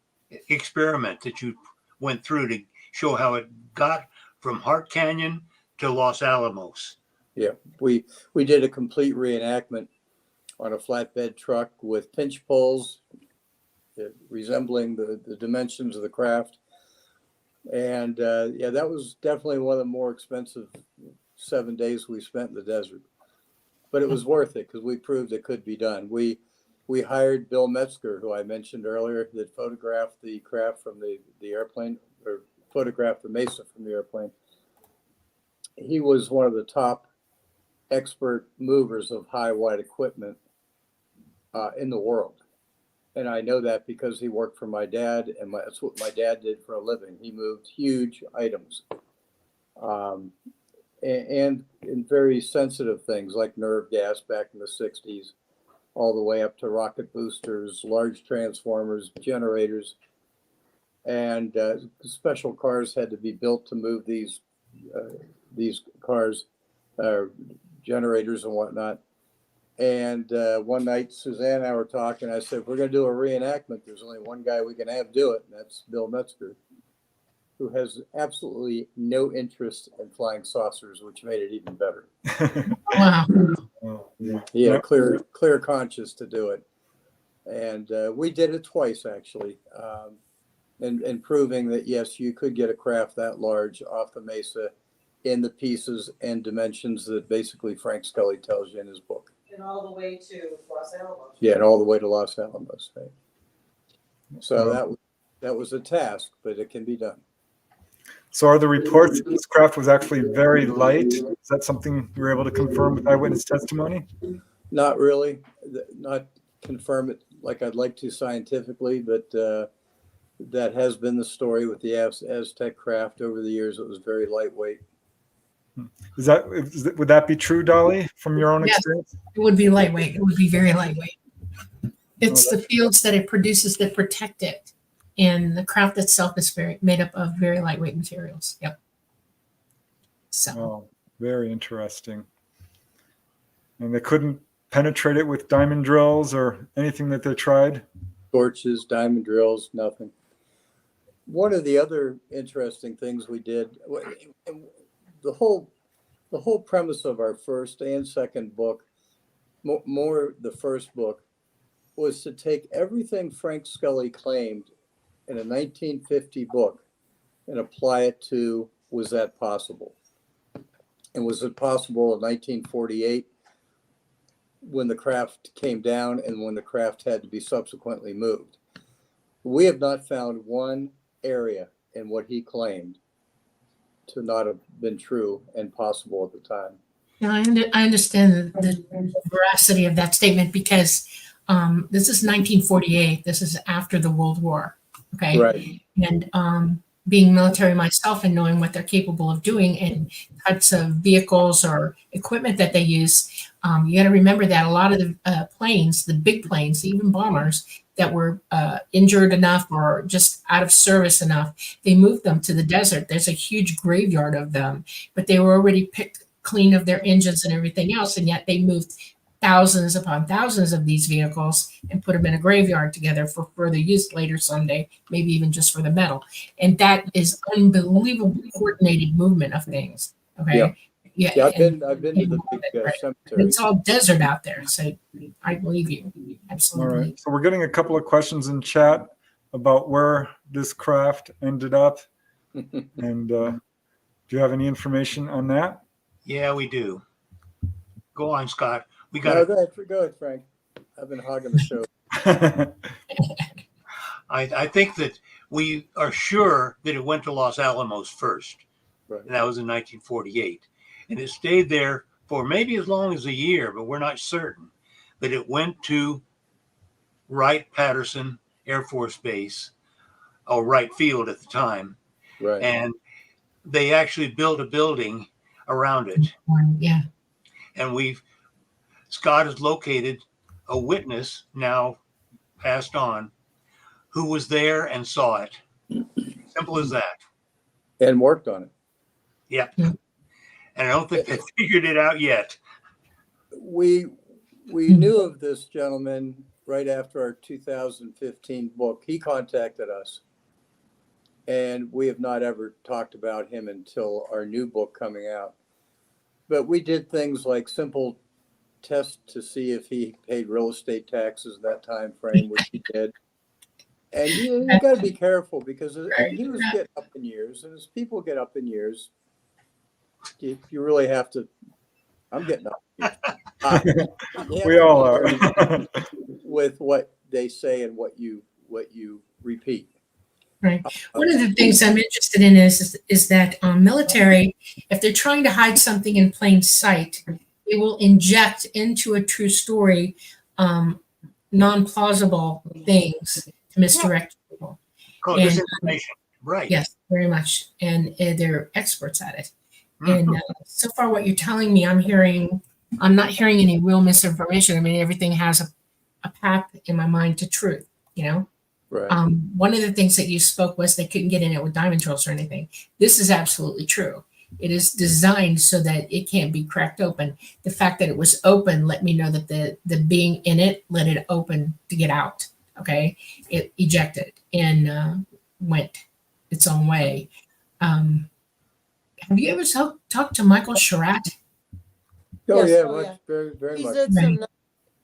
experiment that you went through to show how it got from Hart Canyon to Los Alamos. Yeah, we did a complete reenactment on a flatbed truck with pinch poles resembling the dimensions of the craft. And yeah, that was definitely one of the more expensive 7 days we spent in the desert. But it was worth it because we proved it could be done. We hired Bill Metzger, who I mentioned earlier, that photographed the craft from the airplane, or photographed the mesa from the airplane. He was one of the top expert movers of high wide equipment in the world. And I know that because he worked for my dad, and that's what my dad did for a living. He moved huge items and in very sensitive things like nerve gas back in the 60s, all the way up to rocket boosters, large transformers, generators. And special cars had to be built to move these cars, generators and whatnot. And one night, Suzanne and I were talking. I said, we're going to do a reenactment. There's only one guy we can have do it, and that's Bill Metzger, who has absolutely no interest in flying saucers, which made it even better. Wow. He had a clear conscience to do it. And we did it twice, actually, and proving that, yes, you could get a craft that large off the mesa in the pieces and dimensions that basically Frank Scully tells you in his book. And all the way to Los Alamos. Yeah, and all the way to Los Alamos. Right? So that was a task, but it can be done. So are the reports that this craft was actually very light? Is that something you were able to confirm with eyewitness testimony? Not really. Not confirm it like I'd like to scientifically, but that has been the story with the Aztec craft over the years. It was very lightweight. Would that be true, Dolly, from your own experience? It would be lightweight. It would be very lightweight. It's the fields that it produces that protect it. And the craft itself is made up of very lightweight materials. Yep. So. Oh, very interesting. And they couldn't penetrate it with diamond drills or anything that they tried? Torches, diamond drills, nothing. One of the other interesting things we did, the whole premise of our first and second book, more the first book, was to take everything Frank Scully claimed in a 1950 book and apply it to, was that possible? And was it possible in 1948 when the craft came down and when the craft had to be subsequently moved? We have not found one area in what he claimed to not have been true and possible at the time. Now, I understand the veracity of that statement because this is 1948. This is after the World War. Okay. Right. And being military myself and knowing what they're capable of doing and types of vehicles or equipment that they use, you got to remember that a lot of the planes, the big planes, even bombers that were injured enough or just out of service enough, they moved them to the desert. There's a huge graveyard of them, but they were already picked clean of their engines and everything else, and yet they moved thousands upon thousands of these vehicles and put them in a graveyard together for further use later someday, maybe even just for the metal. And that is unbelievable coordinated movement of things. Okay. Yeah, I've been to the big cemetery. It's all desert out there, so I believe you. Absolutely. All right. So we're getting a couple of questions in chat about where this craft ended up, and do you have any information on that? Yeah, we do. Go on, Scott. We got No, go ahead, Frank. I've been hogging the show. I think that we are sure that it went to Los Alamos first. Right. And that was in 1948. And it stayed there for maybe as long as a year, but we're not certain. But it went to Wright-Patterson Air Force Base, or Wright Field at the time. Right. And they actually built a building around it. Yeah. And Scott has located a witness, now passed on, who was there and saw it. Simple as that. And worked on it. Yep. Yeah. And I don't think they figured it out yet. We knew of this gentleman right after our 2015 book. He contacted us, and we have not ever talked about him until our new book coming out. But we did things like simple tests to see if he paid real estate taxes in that time frame, which he did. And you got to be careful because he was getting up in years, and as people get up in years, you really have to. I'm getting up. We all are. With what they say and what you repeat. Right. One of the things I'm interested in is that military, if they're trying to hide something in plain sight, they will inject into a true story non-plausible things to misdirect people. Oh, disinformation. Right. Yes, very much. And they're experts at it. And so far what you're telling me, I'm not hearing any real misinformation. I mean, everything has a path in my mind to truth, you know? Right. One of the things that you spoke was they couldn't get in it with diamond drills or anything. This is absolutely true. It is designed so that it can't be cracked open. The fact that it was open let me know that the being in it let it open to get out. Okay. It ejected and went its own way. Have you ever talked to Michael Sherratt? Oh, Yes, yeah, oh, much, yeah. very, very He much. did some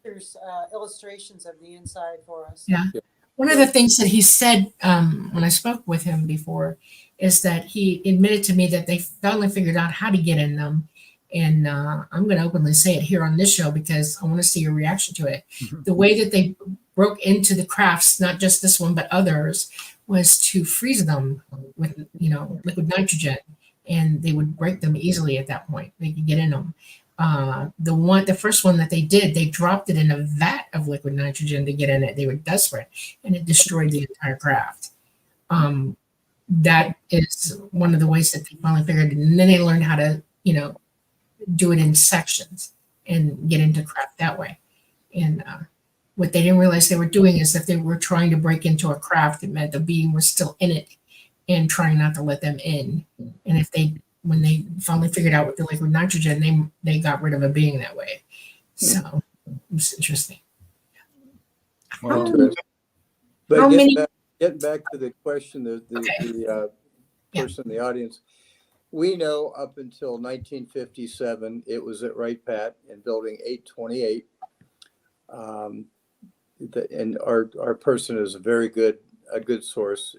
nice illustrations of the inside for us. Yeah. One of the things that he said when I spoke with him before is that he admitted to me that they finally figured out how to get in them. And I'm going to openly say it here on this show because I want to see your reaction to it. The way that they broke into the crafts, not just this one, but others, was to freeze them with, liquid nitrogen. And they would break them easily at that point. They could get in them. The first one that they did, they dropped it in a vat of liquid nitrogen to get in it. They were desperate, and it destroyed the entire craft. That is one of the ways that they finally figured it. And then they learned how to, do it in sections and get into craft that way. And what they didn't realize they were doing is that they were trying to break into a craft. It meant the being was still in it and trying not to let them in. And when they finally figured out with the liquid nitrogen, they got rid of a being that way. So it's interesting. But getting back to the question, the person in the audience, we know up until 1957, it was at Wright Pat in building 828. And our person is a good source.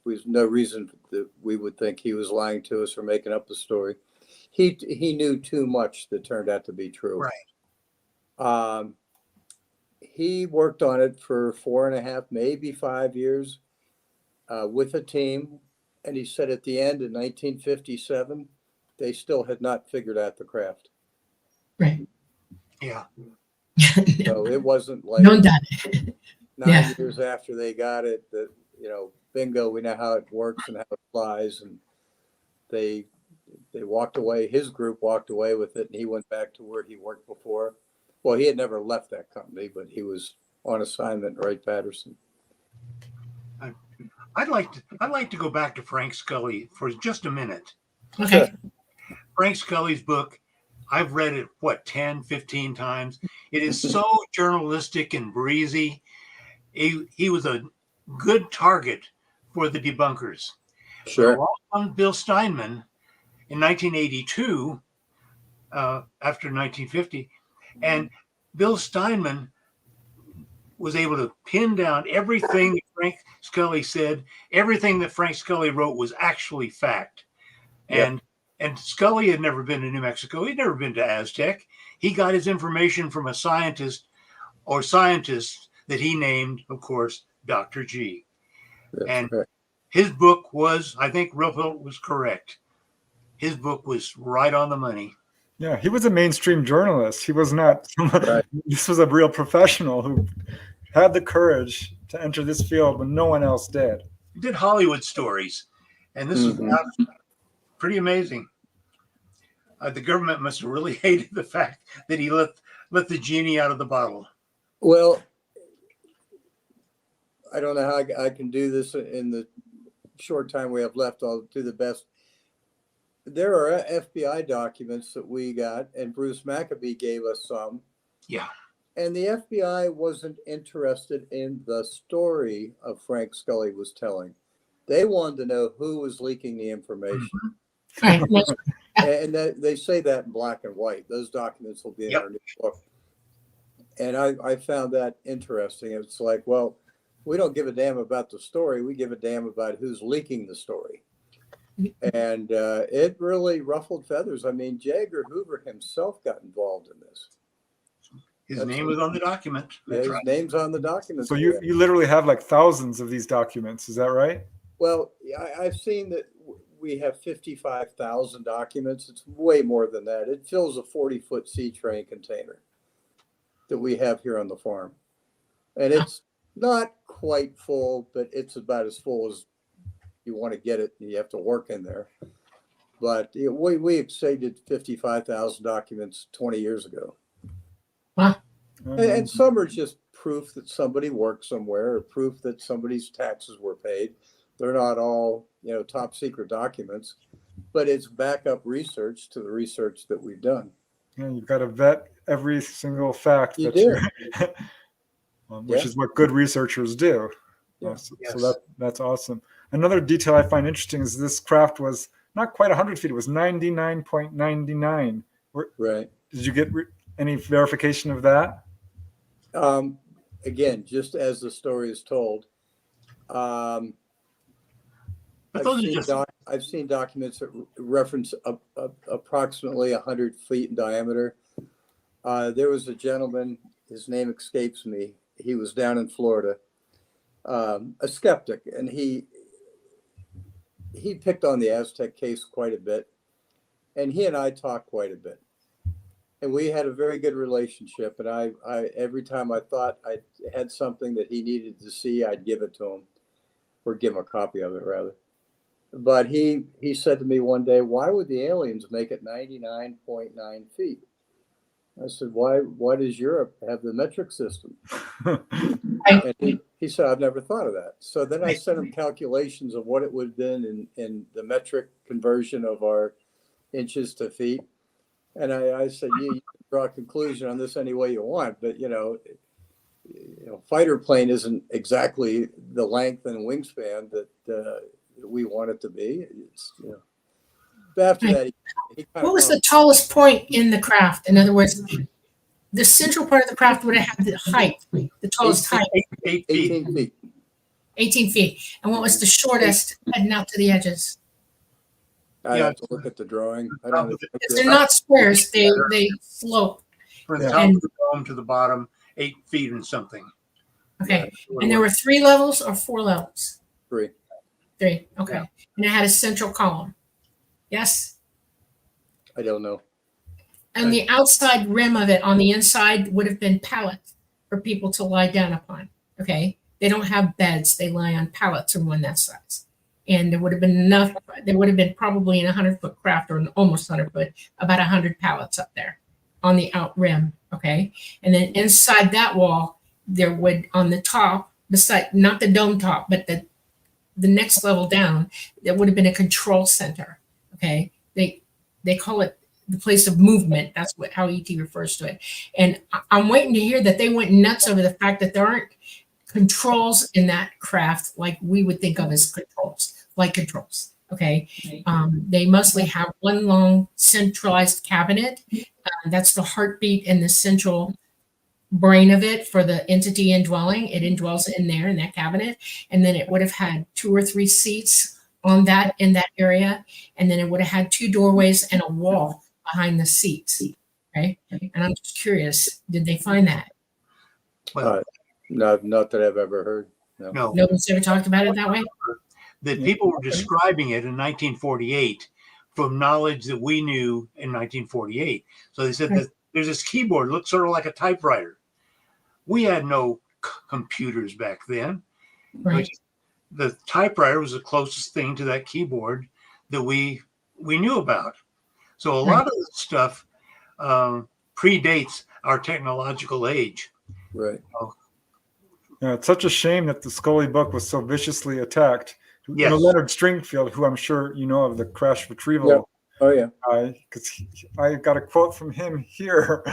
There's no reason that we would think he was lying to us or making up the story. He knew too much that turned out to be true. Right. he worked on it for 4.5, maybe 5 years with a team. And he said at the end in 1957, they still had not figured out the craft. Right. Yeah. So it wasn't like No doubt. 9 years after they got it that, bingo, we know how it works and how it flies. And they walked away. His group walked away with it, and he went back to where he worked before. Well, he had never left that company, but he was on assignment in Wright-Patterson. I'd like to go back to Frank Scully for just a minute. Okay. Frank Scully's book, I've read it, 10, 15 times. It is so journalistic and breezy. He was a good target for the debunkers. Sure. Along comes Bill Steinman in 1982, after 1950, and Bill Steinman was able to pin down everything that Frank Scully said. Everything that Frank Scully wrote was actually fact. And Scully had never been to New Mexico. He'd never been to Aztec. He got his information from a scientist or scientists that he named, of course, Dr. G. That's And right. his book was, I think Ruffelt was correct. His book was right on the money. Yeah, he was a mainstream journalist. He was not someone, Right. This was a real professional who had the courage to enter this field when no one else did. He did Hollywood stories, and this is pretty amazing. The government must have really hated the fact that he let the genie out of the bottle. Well, I don't know how I can do this in the short time we have left. I'll do the best. There are FBI documents that we got, and Bruce Maccabee gave us some. Yeah. And the FBI wasn't interested in the story of Frank Scully was telling. They wanted to know who was leaking the information. Right. And they say that in black and white. Those documents will be in our new book. And I found that interesting. It's like, well, we don't give a damn about the story. We give a damn about who's leaking the story. And it really ruffled feathers. I mean, J. Edgar Hoover himself got involved in this. His name was on the document. Yeah, his name's on the document. So you literally have like thousands of these documents. Is that right? Well, I've seen that we have 55,000 documents. It's way more than that. It fills a 40-foot sea train container that we have here on the farm. And it's not quite full, but it's about as full as you want to get it. You have to work in there. But we exceeded 55,000 documents 20 years ago. Wow. And some are just proof that somebody worked somewhere or proof that somebody's taxes were paid. They're not all, top secret documents, but it's backup research to the research that we've done. Yeah, you've got to vet every single fact You that do. which is what good researchers do. Yeah. So that's awesome. Another detail I find interesting is this craft was not quite 100 feet. It was 99.99. Right. Did you get any verification of that? Again, just as the story is told, I've seen documents that reference approximately 100 feet in diameter. There was a gentleman, his name escapes me. He was down in Florida, a skeptic, and he picked on the Aztec case quite a bit, and he and I talked quite a bit. And we had a very good relationship. And I every time I thought I had something that he needed to see, I'd give it to him, or give him a copy of it rather. But he said to me one day, "Why would the aliens make it 99.9 feet?" I said, "Why does Europe have the metric system?" And he said, "I've never thought of that." So then I sent him calculations of what it would have been in the metric conversion of our inches to feet. And I said, you can draw a conclusion on this any way you want, but fighter plane isn't exactly the length and wingspan that we want it to be. It's, But after that, he kind What was the tallest point in the craft? In other words, the central part of the craft would have had the height, the tallest height, 18 feet. 18 feet. And what was the shortest heading out to the edges? I have to look at the drawing. I don't know. Because they're not squares, they slope. From the top of the dome to the bottom, 8 feet and something. Okay. And there were 3 levels or 4 levels? 3. 3. Okay. Yeah. And it had a central column. Yes. I don't know. And the outside rim of it on the inside would have been pallets for people to lie down upon. Okay. They don't have beds. They lie on pallets or one that size. And there would have been enough, there would have been probably in a 100-foot craft or an almost 100-foot, about 100 pallets up there on the out rim. Okay. And then inside that wall, there would, on the top, beside, not the dome top, but the next level down, there would have been a control center. Okay. They call it the place of movement. That's how ET refers to it. And I'm waiting to hear that they went nuts over the fact that there aren't controls in that craft like we would think of as controls, like controls. Okay. They mostly have one long centralized cabinet. That's the heartbeat and the central brain of it for the entity indwelling. It indwells in there in that cabinet. And then it would have had 2 or 3 seats on that in that area. And then it would have had 2 doorways and a wall behind the seats. Right. And I'm just curious, did they find that? Well, Not that I've ever heard. no. Nobody's ever talked about it that way? That people were describing it in 1948 from knowledge that we knew in 1948. So they said that there's this keyboard, looks sort of like a typewriter. We had no computers back then. Right. The typewriter was the closest thing to that keyboard that we knew about. So a lot of this stuff predates our technological age. Right. Yeah, it's such a shame that the Scully book was so viciously attacked. Yes. Leonard Stringfield, who I'm sure you know of, the crash retrieval. Yeah. Oh, yeah. Because I got a quote from him here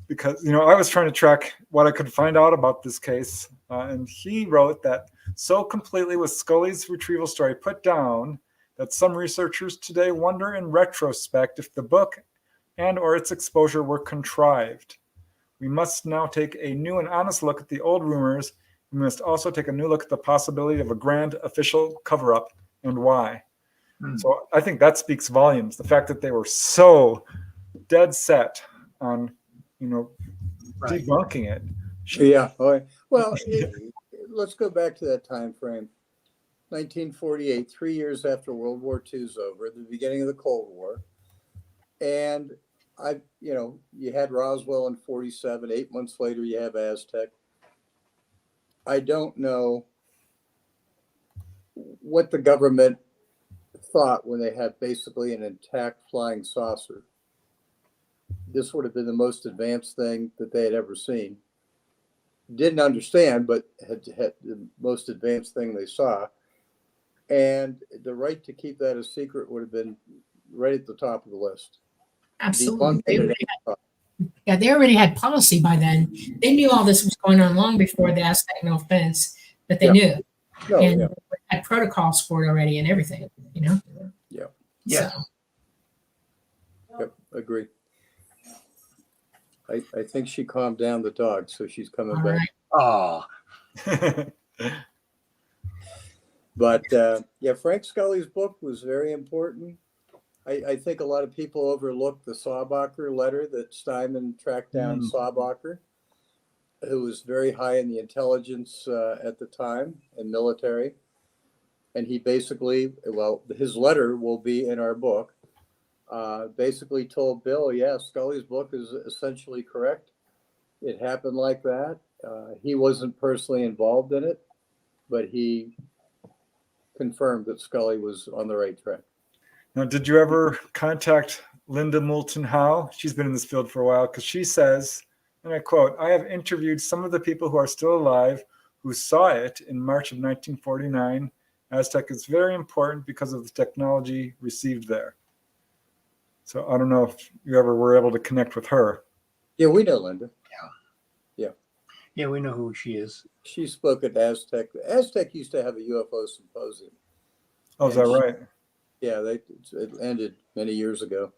because, I was trying to track what I could find out about this case. And he wrote that so completely was Scully's retrieval story put down that some researchers today wonder in retrospect if the book and or its exposure were contrived. We must now take a new and honest look at the old rumors. We must also take a new look at the possibility of a grand official cover-up and why. So I think that speaks volumes. The fact that they were so dead set on, debunking it. Yeah. Oh, yeah. Well, let's go back to that time frame. 1948, 3 years after World War II is over, the beginning of the Cold War. And you had Roswell in 47. 8 months later, you have Aztec. I don't know what the government thought when they had basically an intact flying saucer. This would have been the most advanced thing that they had ever seen. Didn't understand, but had the most advanced thing they saw. And the right to keep that a secret would have been right at the top of the list. Absolutely. They already had policy by then. They knew all this was going on long before the Aztec, no offense, but they knew. No, and had protocols for it already and everything, Yeah. Yeah. So, Yep, agree. I think she calmed down the dog, so she's coming all back. right. Oh, But Frank Scully's book was very important. I think a lot of people overlook the Saubacher letter that Steinman tracked down Saubacher, who was very high in the intelligence at the time and military. And he basically, his letter will be in our book, basically told Bill, Scully's book is essentially correct. It happened like that. He wasn't personally involved in it, but he confirmed that Scully was on the right track. Now, did you ever contact Linda Moulton Howe? She's been in this field for a while, because she says, and I quote, "I have interviewed some of the people who are still alive who saw it in March of 1949. Aztec is very important because of the technology received there." So I don't know if you ever were able to connect with her. Yeah, we know Linda. yeah, we know who she is. She spoke at Aztec. Aztec used to have a UFO symposium. Oh, is that right? Yeah, it ended many years ago.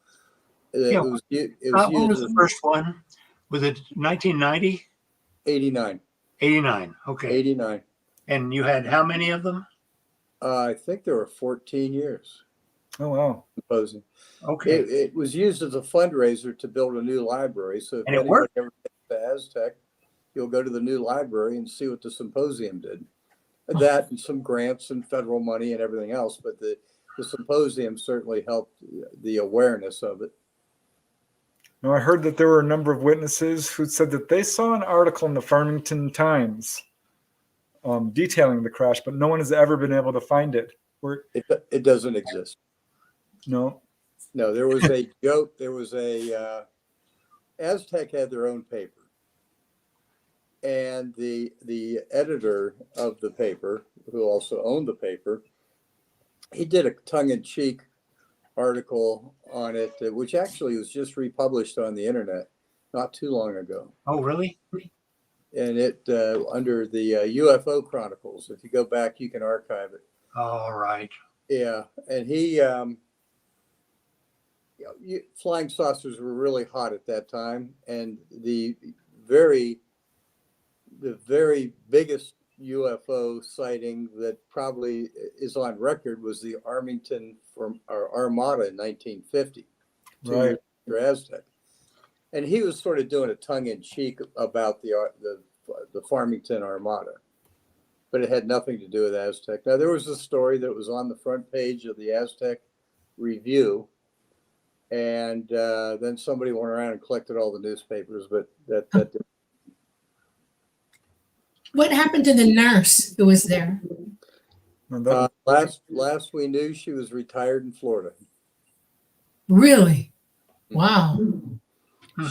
Yeah. It was When was used the first one? Was it 1990? 89. 89. Okay. 89. And you had how many of them? I think there were 14 years Oh, wow. symposium. Okay. It was used as a fundraiser to build a new library. So if And it anybody worked? ever gets to Aztec, you'll go to the new library and see what the symposium did. That and some grants and federal money and everything else, but the symposium certainly helped the awareness of it. Now, I heard that there were a number of witnesses who said that they saw an article in the Farmington Times detailing the crash, but no one has ever been able to find it. It doesn't exist. No. No, there was a joke. There was a Aztec had their own paper, and the editor of the paper, who also owned the paper, he did a tongue-in-cheek article on it, which actually was just republished on the internet not too long ago. Oh, really? And it under the UFO Chronicles. If you go back, you can archive it. All right. Yeah, and he, flying saucers were really hot at that time, and the very biggest UFO sighting that probably is on record was the Armada in 1950, Right. after Aztec, and he was sort of doing a tongue-in-cheek about the Farmington Armada, but it had nothing to do with Aztec. Now, there was a story that was on the front page of the Aztec Review, and then somebody went around and collected all the newspapers, but that didn't. What happened to the nurse who was there? Last we knew, she was retired in Florida. Really? Wow.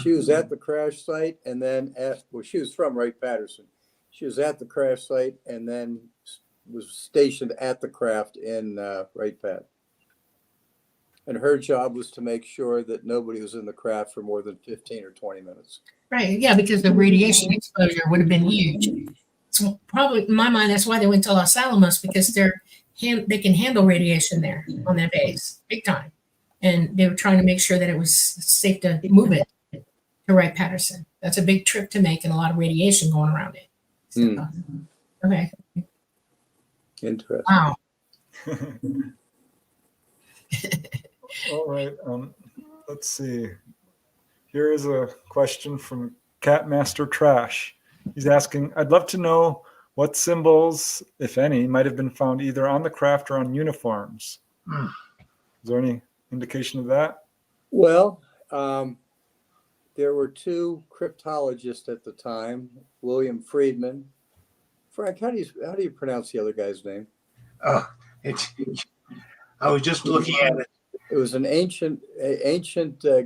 She was at the crash site, and then she was from Wright-Patterson. She was at the crash site and then was stationed at the craft in Wright-Pat. And her job was to make sure that nobody was in the craft for more than 15 or 20 minutes. Right. Yeah, because the radiation exposure would have been huge. So probably in my mind, that's why they went to Los Alamos, because they can handle radiation there on that base, big time. And they were trying to make sure that it was safe to move it to Wright-Patterson. That's a big trip to make and a lot of radiation going around it. So, okay. Interesting. Wow. All right. Let's see. Here is a question from Catmaster Trash. He's asking, I'd love to know what symbols, if any, might have been found either on the craft or on uniforms. Is there any indication of that? Well, there were two cryptologists at the time, William Friedman. Frank, how do you pronounce the other guy's name? I was just looking at it. It was an ancient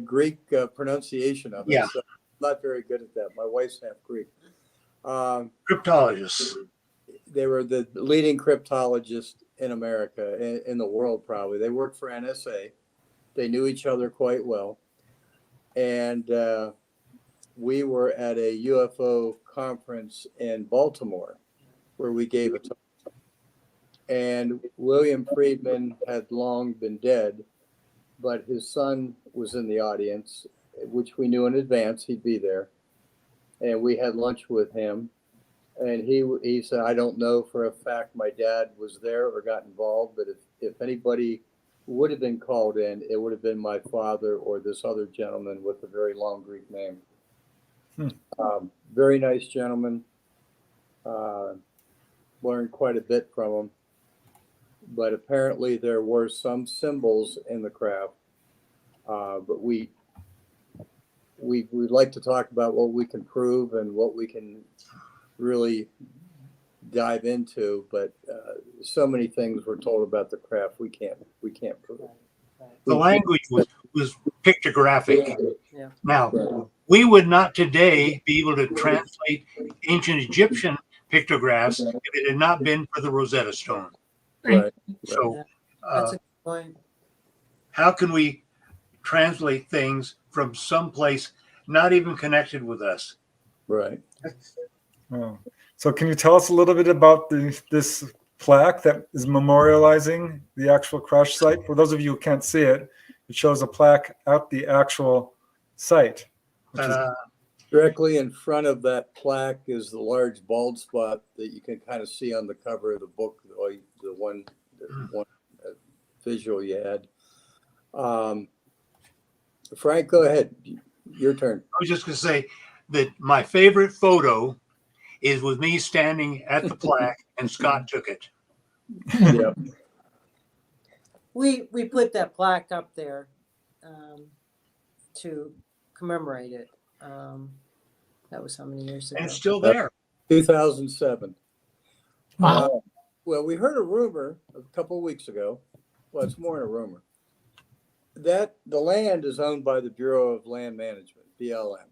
Greek pronunciation of it. Yeah. So I'm not very good at that. My wife's half Greek. Cryptologists. They were the leading cryptologists in America, in the world probably. They worked for NSA. They knew each other quite well. And we were at a UFO conference in Baltimore where we gave a talk. And William Friedman had long been dead, but his son was in the audience, which we knew in advance he'd be there. And we had lunch with him. And he said, I don't know for a fact my dad was there or got involved, but if anybody would have been called in, it would have been my father or this other gentleman with a very long Greek name. Very nice gentleman. Learned quite a bit from him. But apparently there were some symbols in the craft. But we'd like to talk about what we can prove and what we can really dive into. But so many things were told about the craft we can't prove. The language was pictographic. Yeah. Now, we would not today be able to translate ancient Egyptian pictographs if it had not been for the Rosetta Stone. Right. So, That's a good point. how can we translate things from someplace not even connected with us? Right. Oh. So can you tell us a little bit about this plaque that is memorializing the actual crash site? For those of you who can't see it, it shows a plaque at the actual site. Which is, Directly in front of that plaque is the large bald spot that you can kind of see on the cover of the book, or the one visual you had. Frank, go ahead. Your turn. I was just going to say that my favorite photo is with me standing at the plaque, and Scott took it. Yeah. We put that plaque up there to commemorate it. That was how many years ago? And it's still there. 2007. Wow. Well, we heard a rumor a couple of weeks ago. Well, it's more than a rumor. That the land is owned by the Bureau of Land Management, BLM.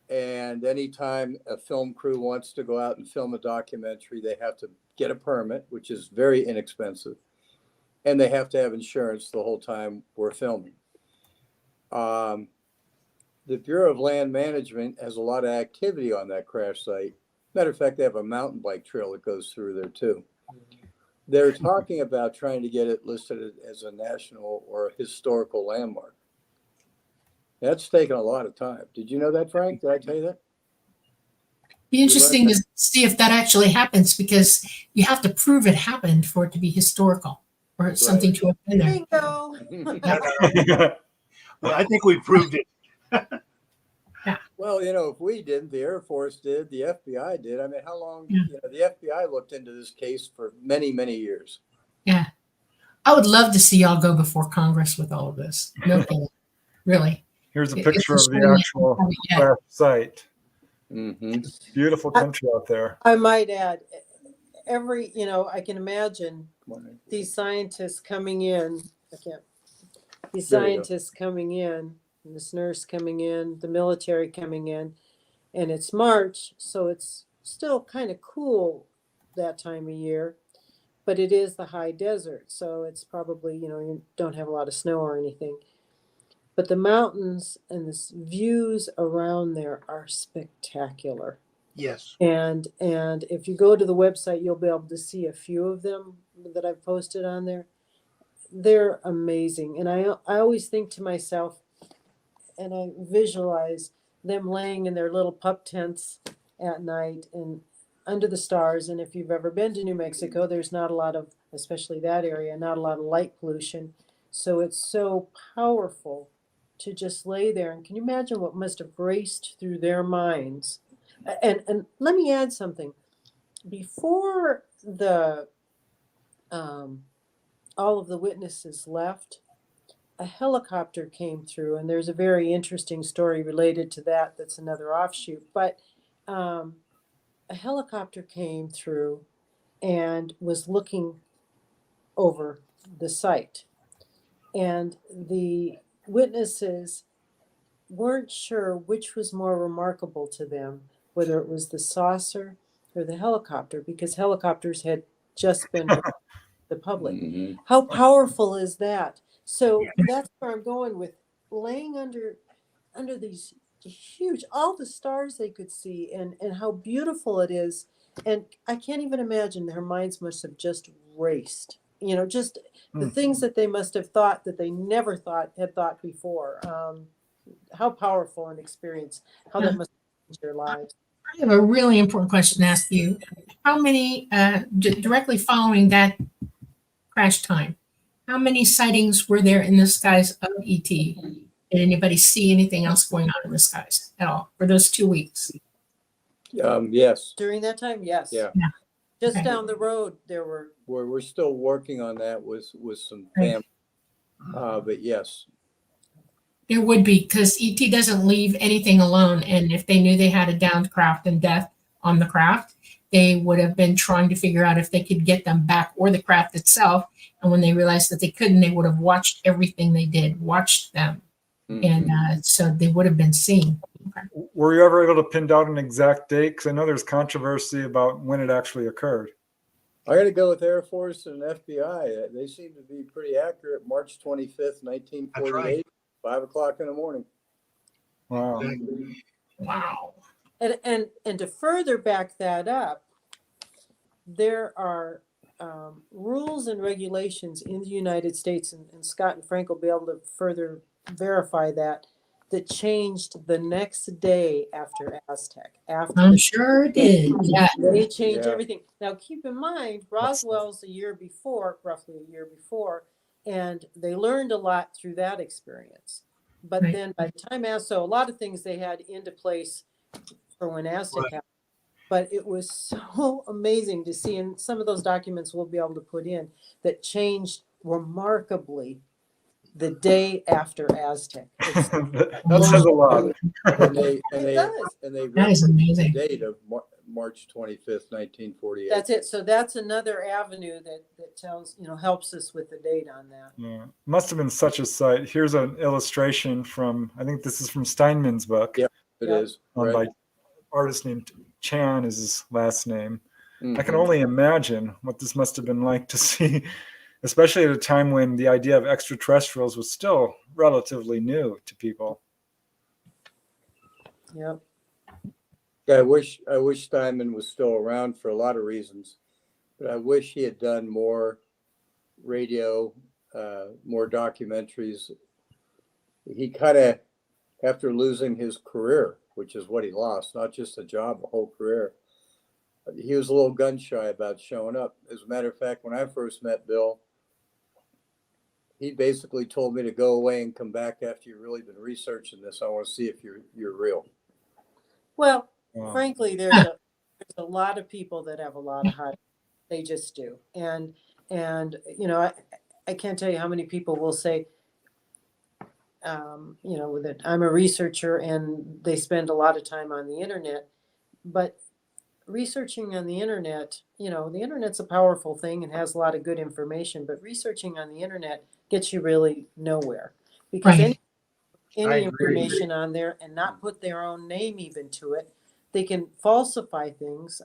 And anytime a film crew wants to go out and film a documentary, they have to get a permit, which is very inexpensive. And they have to have insurance the whole time we're filming. The Bureau of Land Management has a lot of activity on that crash site. Matter of fact, they have a mountain bike trail that goes through there too. They're talking about trying to get it listed as a national or a historical landmark. That's taken a lot of time. Did you know that, Frank? Did I tell you that? Be interesting to see if that actually happens, because you have to prove it happened for it to be historical or something to have been there. Bingo. Well, I think we proved it. Well, if we didn't, the Air Force did, the FBI did. I mean, how long? The FBI looked into this case for many, many years. Yeah. I would love to see y'all go before Congress with all of this. No kidding. Really. Here's a picture of the actual crash site. Beautiful country out there. I might add, I can imagine these scientists coming in. Scientists coming in, and this nurse coming in, the military coming in, and it's March, so it's still kind of cool that time of year, but it is the high desert, so it's probably, you don't have a lot of snow or anything. But the mountains and the views around there are spectacular. Yes. And if you go to the website, you'll be able to see a few of them that I've posted on there. They're amazing. And I always think to myself, and I visualize them laying in their little pup tents at night and under the stars. And if you've ever been to New Mexico, there's not a lot of, especially that area, not a lot of light pollution. So it's so powerful to just lay there. And can you imagine what must have raced through their minds? And let me add something. Before the all of the witnesses left, a helicopter came through, and there's a very interesting story related to that. That's another offshoot. But a helicopter came through and was looking over the site. And the witnesses weren't sure which was more remarkable to them, whether it was the saucer or the helicopter, because helicopters had just been the public. How powerful is that? So that's where I'm going with laying under these huge, all the stars they could see, and how beautiful it is. And I can't even imagine, their minds must have just raced. Just the things that they must have thought that they never had thought before. How powerful an experience, how that must change their lives. I have a really important question to ask you. How many, directly following that crash time, how many sightings were there in the skies of ET? Did anybody see anything else going on in the skies at all for those 2 weeks? Yes. During that time, yes. Yeah. Just Okay. down the road, there were. We're still working on that with some family. But yes. There would be, because ET doesn't leave anything alone. And if they knew they had a downed craft and death on the craft, they would have been trying to figure out if they could get them back, or the craft itself. And when they realized that they couldn't, they would have watched everything they did, watched them. And so they would have been seen. Were you ever able to pin down an exact date? Because I know there's controversy about when it actually occurred. I got to go with Air Force and FBI. They seem to be pretty accurate. March 25th, 1948, right. 5 o'clock in the morning. Wow. Wow. And to further back that up, there are rules and regulations in the United States, and Scott and Frank will be able to further verify that changed the next day after Aztec. I'm sure it did. Yeah. They changed Yeah. everything. Now, keep in mind, Roswell's roughly a year before, and they learned a lot through that experience. But Right. then by the time so a lot of things they had into place for when Aztec happened. but it was so amazing to see. And some of those documents we'll be able to put in that changed remarkably the day after Aztec. That says a lot. And they It does. That is amazing. the date of March 25th, 1948. That's it. So that's another avenue that tells, helps us with the date on that. Yeah, must have been such a sight. Here's an illustration from, I think this is from Steinman's book. Yep, it is. By artist named Chan is his last name. I can only imagine what this must have been like to see, especially at a time when the idea of extraterrestrials was still relatively new to people. Yep. Yeah, I wish Steinman was still around for a lot of reasons, but I wish he had done more radio, more documentaries. He kind of, after losing his career, which is what he lost, not just a job, a whole career, he was a little gun shy about showing up. As a matter of fact, when I first met Bill, he basically told me to go away and come back after you've really been researching this. I want to see if you're real. Well, Wow. frankly, there's a lot of people that have a lot of hype. They just do. And I can't tell you how many people will say, that I'm a researcher and they spend a lot of time on the internet. But researching on the internet, the internet's a powerful thing and has a lot of good information, but researching on the internet gets you really nowhere, because Right. any information on there and not put their own name even to it, they can falsify things.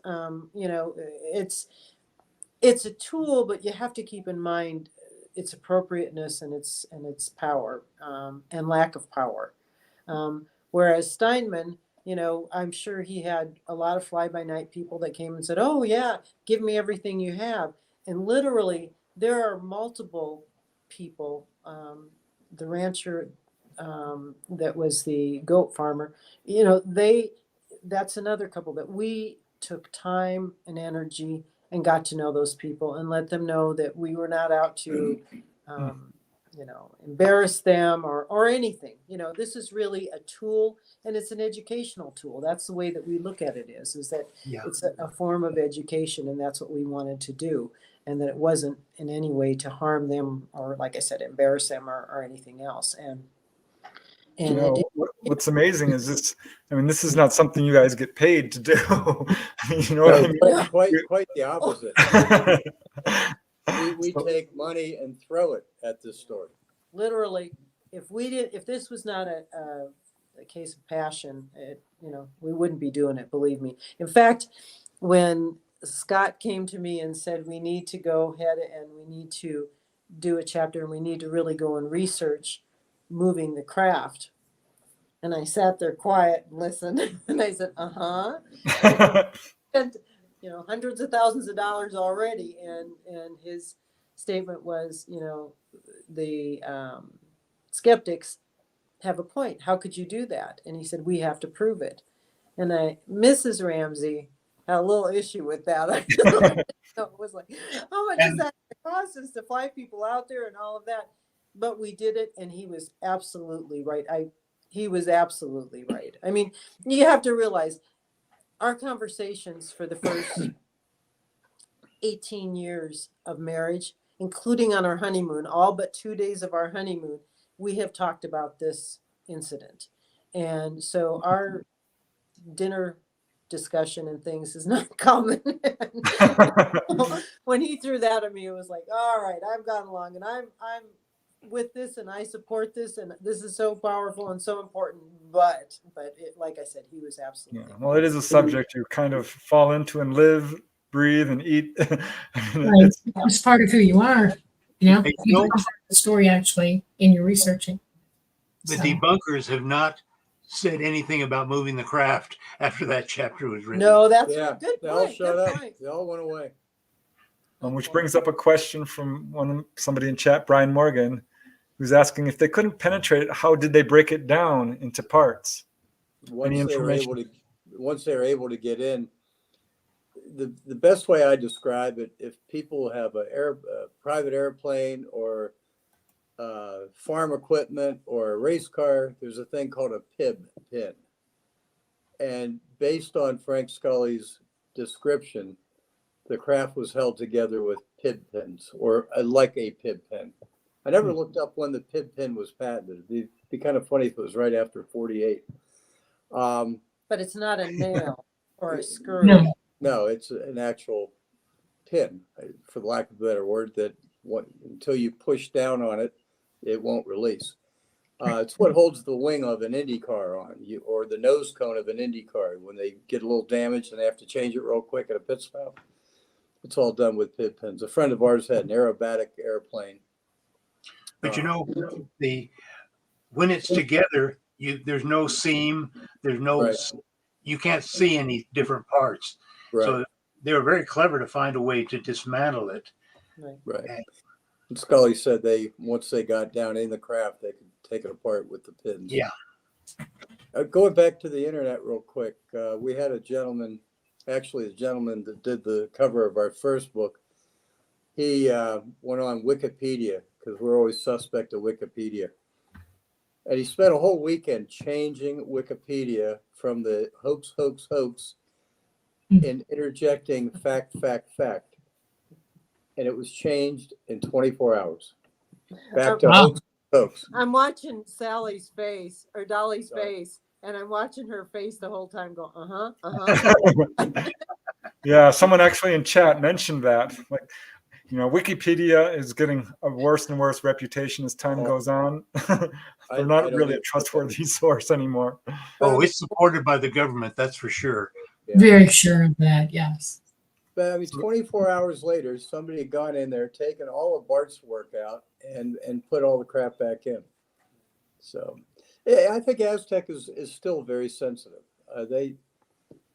It's a tool, but you have to keep in mind its appropriateness and its power, and lack of power. Whereas Steinman, I'm sure he had a lot of fly-by-night people that came and said, "Oh yeah, give me everything you have." And literally, there are multiple people. The rancher that was the goat farmer, that's another couple that we took time and energy and got to know those people and let them know that we were not out to, embarrass them or anything. This is really a tool, and it's an educational tool. That's the way that we look at it is that it's a form of education, and that's what we wanted to do. And that it wasn't in any way to harm them or, like I said, embarrass them or anything else. What's amazing is this. I mean, this is not something you guys get paid to do. What I mean? Quite the opposite. we take money and throw it at this story. Literally, if this was not a case of passion, we wouldn't be doing it. Believe me. In fact, when Scott came to me and said, we need to go ahead and we need to do a chapter and we need to really go and research moving the craft. And I sat there quiet and listened. And I said, and hundreds of thousands of dollars already. And his statement was, the skeptics have a point. How could you do that? And he said, we have to prove it. And Mrs. Ramsey had a little issue with that. It was like, how much is that cost us to fly people out there and all of that? But we did it, and he was absolutely right. He was absolutely right. I mean, you have to realize our conversations for the first 18 years of marriage, including on our honeymoon, all but 2 days of our honeymoon, we have talked about this incident. And so our dinner discussion and things is not common. When he threw that at me, it was like, all right, I've gone along and I'm with this and I support this and this is so powerful and so important. But like I said, he was absolutely well, it is a subject you kind of fall into and live, breathe, and eat. It's part of who you are. You become part of the story actually in your researching. The debunkers have not said anything about moving the craft after that chapter was written. No, that's Yeah, a good they all point. shut Good up. point. They all went away. Which brings up a question from somebody in chat, Brian Morgan, who's asking if they couldn't penetrate it, how did they break it down into parts? Once they were able to get in, the best way I describe it, if people have a private airplane or farm equipment or a race car, there's a thing called a pin. And based on Frank Scully's description, the craft was held together with pib pins, or like a pib pin. I never looked up when the pib pin was patented. It'd be kind of funny if it was right after 48. But it's not a nail or a screw. No. No, it's an actual pin, for the lack of a better word, that until you push down on it, it won't release. It's what holds the wing of an Indy car on, or the nose cone of an Indy car. When they get a little damaged and they have to change it real quick at a pit stop, it's all done with pib pins. A friend of ours had an aerobatic airplane. But you know, when it's together, there's no seam, there's no, you can't see any different parts. Right. So they were very clever to find a way to dismantle it. Right. And Scully said once they got down in the craft, they could take it apart with the pins. Yeah. Going back to the internet real quick, we had a gentleman, actually a gentleman that did the cover of our first book. He went on Wikipedia, because we're always suspect of Wikipedia. And he spent a whole weekend changing Wikipedia from the hoax and interjecting fact. And it was changed in 24 hours. Back to hoax. I'm watching Sally's face or Dolly's face, and I'm watching her face the whole time go, Yeah, someone actually in chat mentioned that. Like, Wikipedia is getting a worse and worse reputation as time goes on. They're not really a trustworthy source anymore. Oh, it's supported by the government, that's for sure. Yeah. Very sure of that, yes. But I mean, 24 hours later, somebody had gone in there, taken all of Bart's work out, and put all the crap back in. So, I think Aztec is still very sensitive.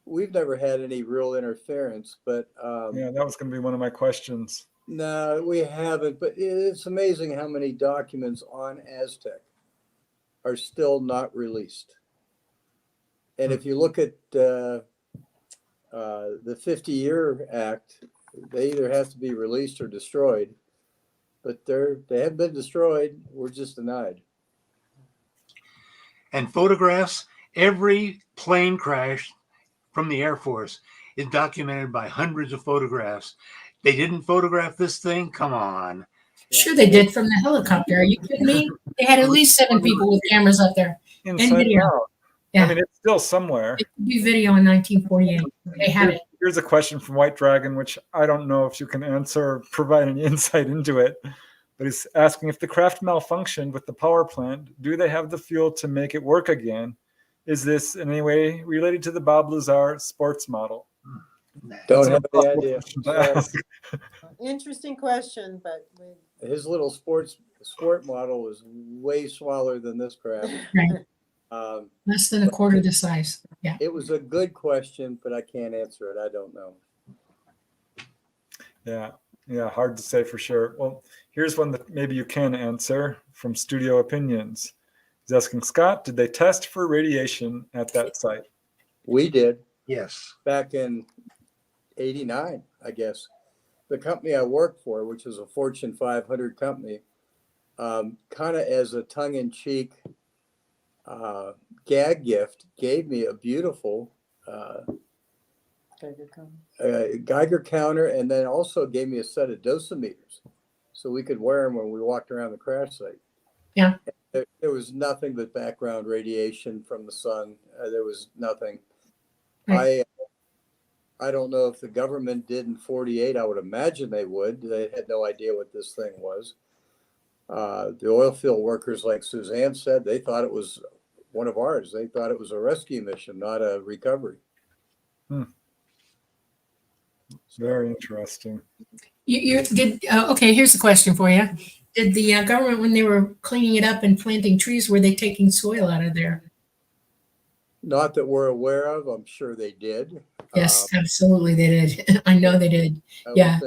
We've never had any real interference, but yeah, that was going to be one of my questions. No, we haven't. But it's amazing how many documents on Aztec are still not released. And if you look at the 50-year Act, they either have to be released or destroyed. But they haven't been destroyed. We're just denied. And photographs, every plane crash from the Air Force is documented by hundreds of photographs. They didn't photograph this thing? Come on. Sure they did from the helicopter. Are you kidding me? They had at least 7 people with cameras up there. Inside video. out. Yeah. I mean, it's still somewhere. It could be video in 1948. They had it. Here's a question from White Dragon, which I don't know if you can answer or provide any insight into it. But he's asking, if the craft malfunctioned with the power plant, do they have the fuel to make it work again? Is this in any way related to the Bob Lazar sports model? Don't have any idea. Interesting question, but His little sport model was way smaller than this craft. Right. Less than a quarter the size. Yeah. It was a good question, but I can't answer it. I don't know. Yeah, hard to say for sure. Well, here's one that maybe you can answer from Studio Opinions. He's asking, Scott, did they test for radiation at that site? We did. Yes. Back in 89, I guess. The company I worked for, which was a Fortune 500 company, kind of as a tongue-in-cheek gag gift, gave me a beautiful Geiger counter, and then also gave me a set of dosimeters so we could wear them when we walked around the crash site. Yeah. There was nothing but background radiation from the sun. There was nothing. Right. I don't know if the government did in 48. I would imagine they would. They had no idea what this thing was. The oil field workers, like Suzanne said, they thought it was one of ours. They thought it was a rescue mission, not a recovery. Very interesting. You did okay. Here's a question for you. Did the government, when they were cleaning it up and planting trees, were they taking soil out of there? Not that we're aware of. I'm sure they did. Yes, absolutely they did. I know they did. I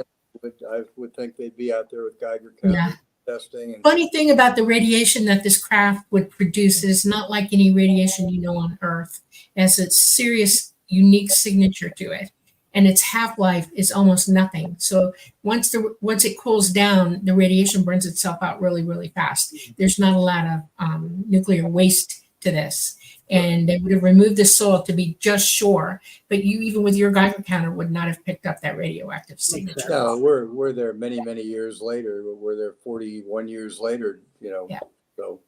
would think they'd be out there with Geiger counters testing. And Funny thing about the radiation that this craft would produce is not like any radiation you know on Earth. It has a serious, unique signature to it. And its half-life is almost nothing. So once it cools down, the radiation burns itself out really, really fast. There's not a lot of nuclear waste to this. and they would have removed the soil to be just sure. But you, even with your Geiger counter, would not have picked up that radioactive signature. No, we're there many years later. We're there 41 years later, Yeah. So,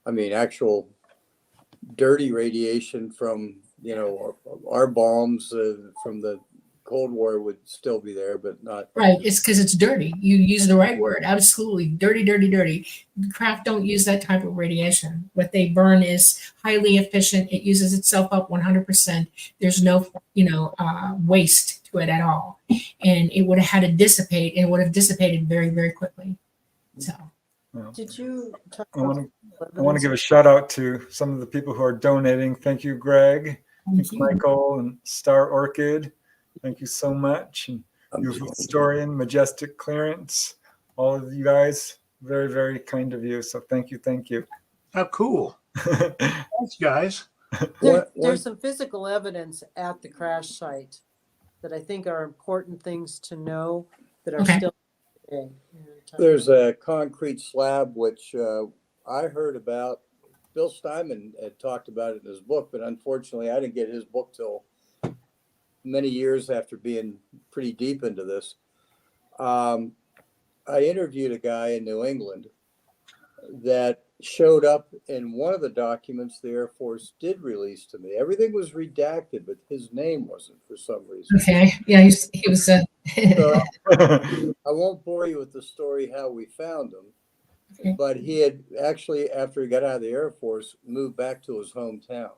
I mean, actual dirty radiation from, our bombs from the Cold War would still be there, but not. Right, it's because it's dirty. You use the right word. Absolutely. Dirty, dirty, dirty. Craft don't use that type of radiation. What they burn is highly efficient. It uses itself up 100%. There's no, waste to it at all. And it would have had to dissipate, and it would have dissipated very, very quickly. So. Did you talk I want to give a shout out to some of the people who are donating. Thank you, Greg. Thank you. Michael and Star Orchid. Thank you so much. And UFO Historian, Majestic Clearance, all of you guys, very, very kind of you. So thank you. How cool. Thanks, guys. There's some physical evidence at the crash site that I think are important things to know that are Okay. still today. There's a concrete slab, which I heard about. Bill Steinman had talked about it in his book, but unfortunately I didn't get his book till many years after being pretty deep into this. I interviewed a guy in New England that showed up in one of the documents the Air Force did release to me. Everything was redacted, but his name wasn't for some reason. Okay. Yeah, he was. So I won't bore you with the story how we found him, Okay. but he had actually, after he got out of the Air Force, moved back to his hometown.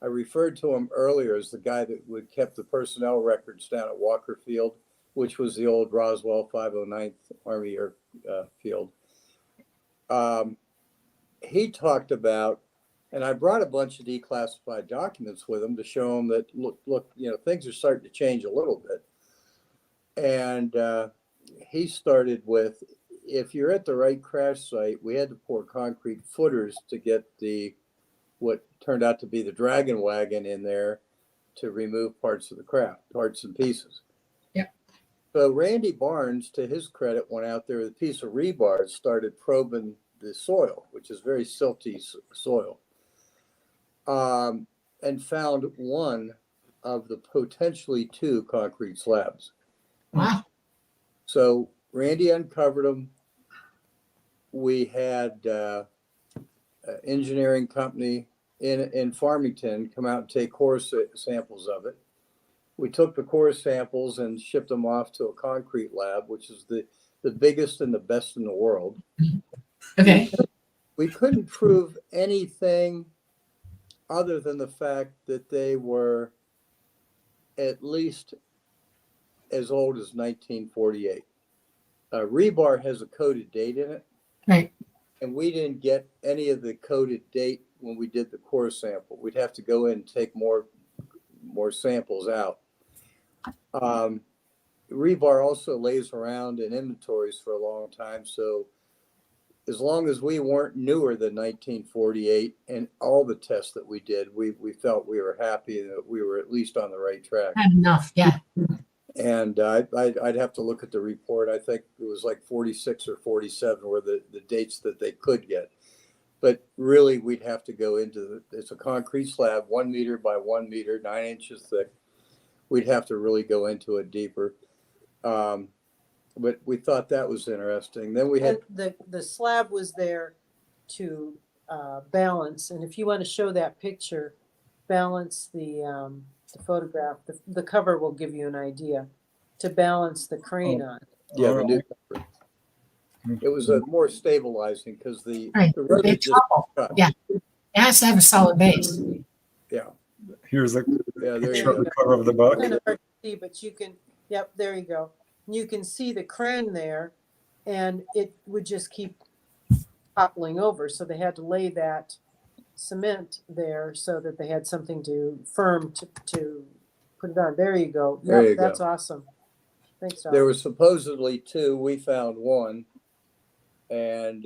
I referred to him earlier as the guy that would kept the personnel records down at Walker Field, which was the old Roswell 509th Army Airfield. He talked about, and I brought a bunch of declassified documents with him to show him that, look, things are starting to change a little bit. And he started with, if you're at the right crash site, we had to pour concrete footers to get what turned out to be the Dragon wagon in there to remove parts of the craft, parts and pieces. Yeah. So Randy Barnes, to his credit, went out there with a piece of rebar, started probing the soil, which is very silty soil, and found one of the potentially two concrete slabs. Wow. So Randy uncovered them. We had engineering company in Farmington come out and take core samples of it. We took the core samples and shipped them off to a concrete lab, which is the biggest and the best in the world. Okay. We couldn't prove anything other than the fact that they were at least as old as 1948. Rebar has a coded date in it. Right. And we didn't get any of the coded date when we did the core sample. We'd have to go in and take more samples out. Rebar also lays around in inventories for a long time. So as long as we weren't newer than 1948 and all the tests that we did, we felt we were happy that we were at least on the right track. Had enough. Yeah. And I'd have to look at the report. I think it was like 46 or 47 were the dates that they could get. But really, we'd have to go into it's a concrete slab, 1 meter by 1 meter, 9 inches thick. We'd have to really go into it deeper. But we thought that was interesting. Then we had the slab was there to balance, and if you want to show that picture, balance the photograph. The cover will give you an idea to balance the crane on. Yeah, the new cover. It was a more stabilizing because the road They just topple. cut. Yeah. It has to have a solid base. Yeah. Here's a Yeah, there picture you of go. the cover of the book. Kind of hard to see, but you can. Yep, there you go. You can see the crane there, and it would just keep toppling over. So they had to lay that cement there so that they had something firm to put it on. There you go. There you That's go. awesome. Thanks, Don. There were supposedly two. We found one. And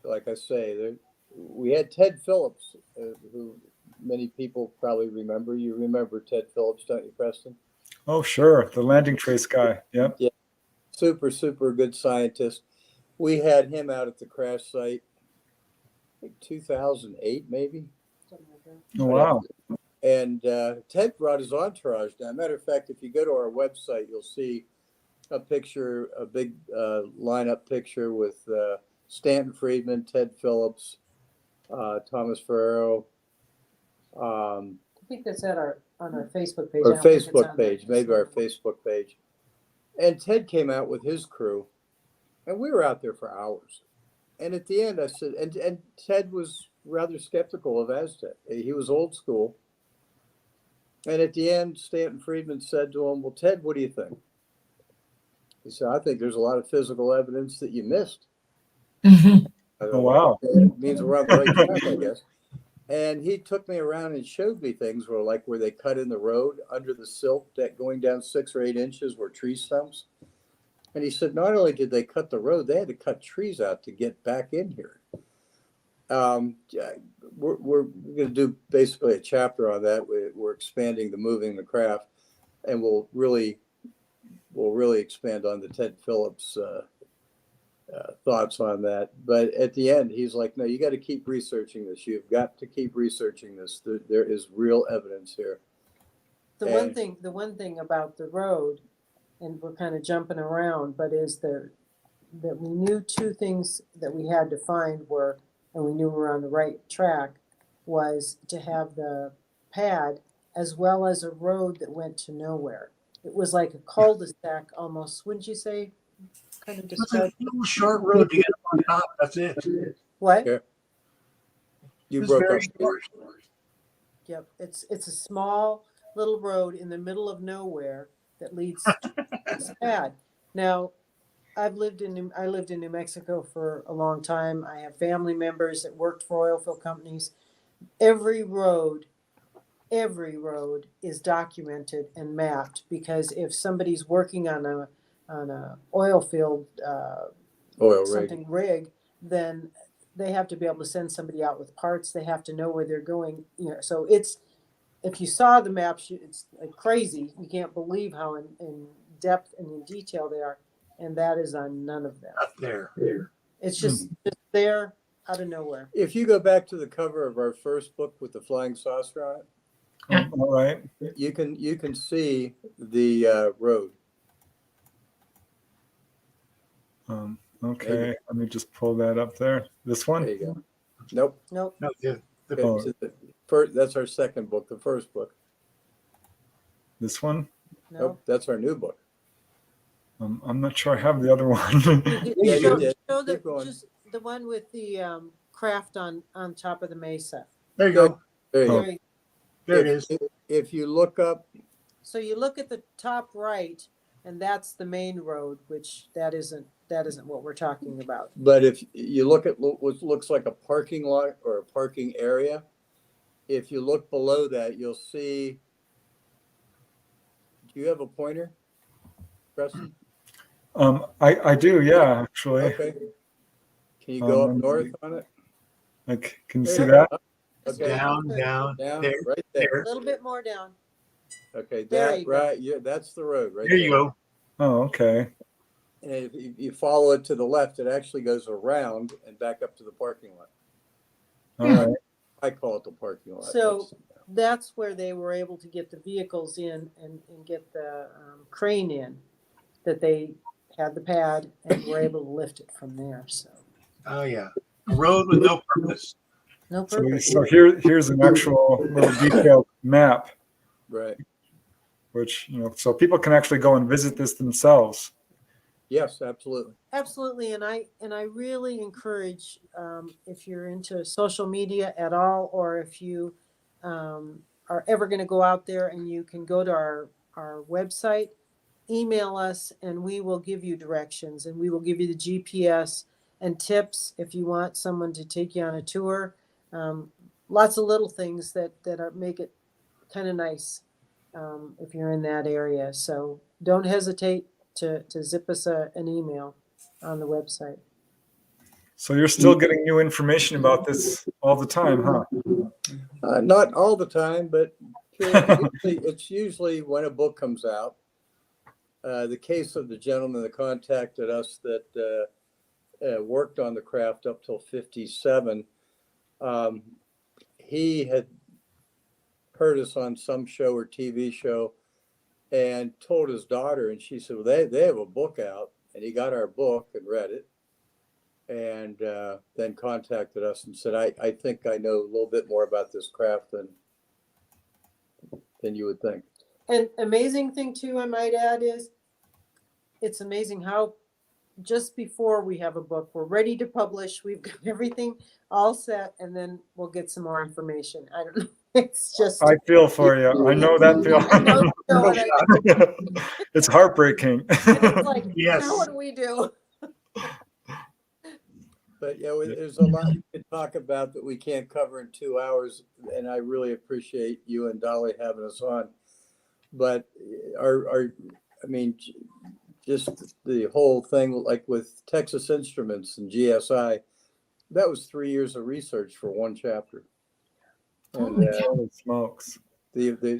like I say, we had Ted Phillips, who many people probably remember. You remember Ted Phillips, don't you, Preston? Oh, sure. The landing trace guy. Yep. Yeah. Super, super good scientist. We had him out at the crash site. think 2008 maybe. Something like that. Oh, wow. And Ted brought his entourage down. Matter of fact, if you go to our website, you'll see a picture, a big lineup picture with Stanton Friedman, Ted Phillips, Thomas Ferrero. I think that's on our Facebook page. Our I don't think it's Facebook on page, the- maybe our Facebook page. And Ted came out with his crew, and we were out there for hours. And at the end, I said, and Ted was rather skeptical of Aztec. He was old school. And at the end, Stanton Friedman said to him, well, Ted, what do you think? He said, I think there's a lot of physical evidence that you missed. Mhm. Oh, wow. It means we're on the right track, I guess. And he took me around and showed me things where they cut in the road under the silt that going down 6 or 8 inches were tree stumps. And he said, not only did they cut the road, they had to cut trees out to get back in here. We're going to do basically a chapter on that. We're expanding the moving the craft, and we'll really expand on the Ted Phillips thoughts on that. But at the end, he's like, no, you got to keep researching this. You've got to keep researching this. There is real evidence here. The one thing about the road, and we're kind of jumping around, but is that we knew 2 things that we had to find were, and we knew we were on the right track, was to have the pad as well as a road that went to nowhere. It was like a cul-de-sac almost, wouldn't you say? Kind of It's a describe little short road to get up on top. That's it. what? Yeah. You It's broke very up. short. Yep, it's a small little road in the middle of nowhere that leads to this pad. Now, I lived in New Mexico for a long time. I have family members that worked for oil field companies. Every road is documented and mapped, because if somebody's working on a oil field Oil rig. something rig, then they have to be able to send somebody out with parts. They have to know where they're going. So it's, if you saw the maps, it's like crazy. You can't believe how in depth and in detail they are, and that is on none of them. Up there. It's just there out of nowhere. If you go back to the cover of our first book with the flying saucer on it, All right. you can see the road. Okay. Let me just pull that up there. This one? There you go. Nope. Nope. No, Okay, so that's our second book, the first book. This one? No. Nope, that's our new book. I'm not sure I have the other one. Yeah, you did. Show Keep going. just the one with the craft on top of the mesa. there you go. There you Oh. go. There you- There it is. If you look up, So you look at the top right, and that's the main road, which that isn't what we're talking about. but if you look at what looks like a parking lot or a parking area, if you look below that, you'll see. Do you have a pointer, Preston? I do, yeah, actually. Okay. Can you go up north on it? Like, can you There see you that? go. Okay. Down, Down, there, right A there. little bit more down. Okay, There that you go. right. Yeah, that's the road right there you go. Oh, okay. And if you follow it to the left, it actually goes around and back up to the parking lot. All right. I call it the parking lot. So that's where they were able to get the vehicles in and get the crane in, that they had the pad and were able to lift it from there. So Oh yeah. A road with no purpose. no So, purpose. so here's an actual little detailed map, Right. which, so people can actually go and visit this themselves. Yes, absolutely. Absolutely, and I really encourage, if you're into social media at all, or if you are ever going to go out there, and you can go to our website, email us, and we will give you directions, and we will give you the GPS and tips if you want someone to take you on a tour. Lots of little things that make it kind of nice if you're in that area. So don't hesitate to zip us an email on the website. So you're still getting new information about this all the time, huh? Not all the time, but it's usually when a book comes out. The case of the gentleman that contacted us that worked on the craft up till 57, He had heard us on some show or TV show and told his daughter, and she said, well, they have a book out. And he got our book and read it, and then contacted us and said, I think I know a little bit more about this craft than you would think. And amazing thing too, I might add, is it's amazing how just before we have a book, we're ready to publish, we've got everything all set, and then we'll get some more information. I don't know. It's just, I feel for you. I know that I feeling. It's heartbreaking. it's like, Yes. now what do we do? But yeah, there's a lot we could talk about that we can't cover in 2 hours, and I really appreciate you and Dolly having us on. But just the whole thing, like with Texas Instruments and GSI, that was 3 years of research for one chapter. And Holy smokes.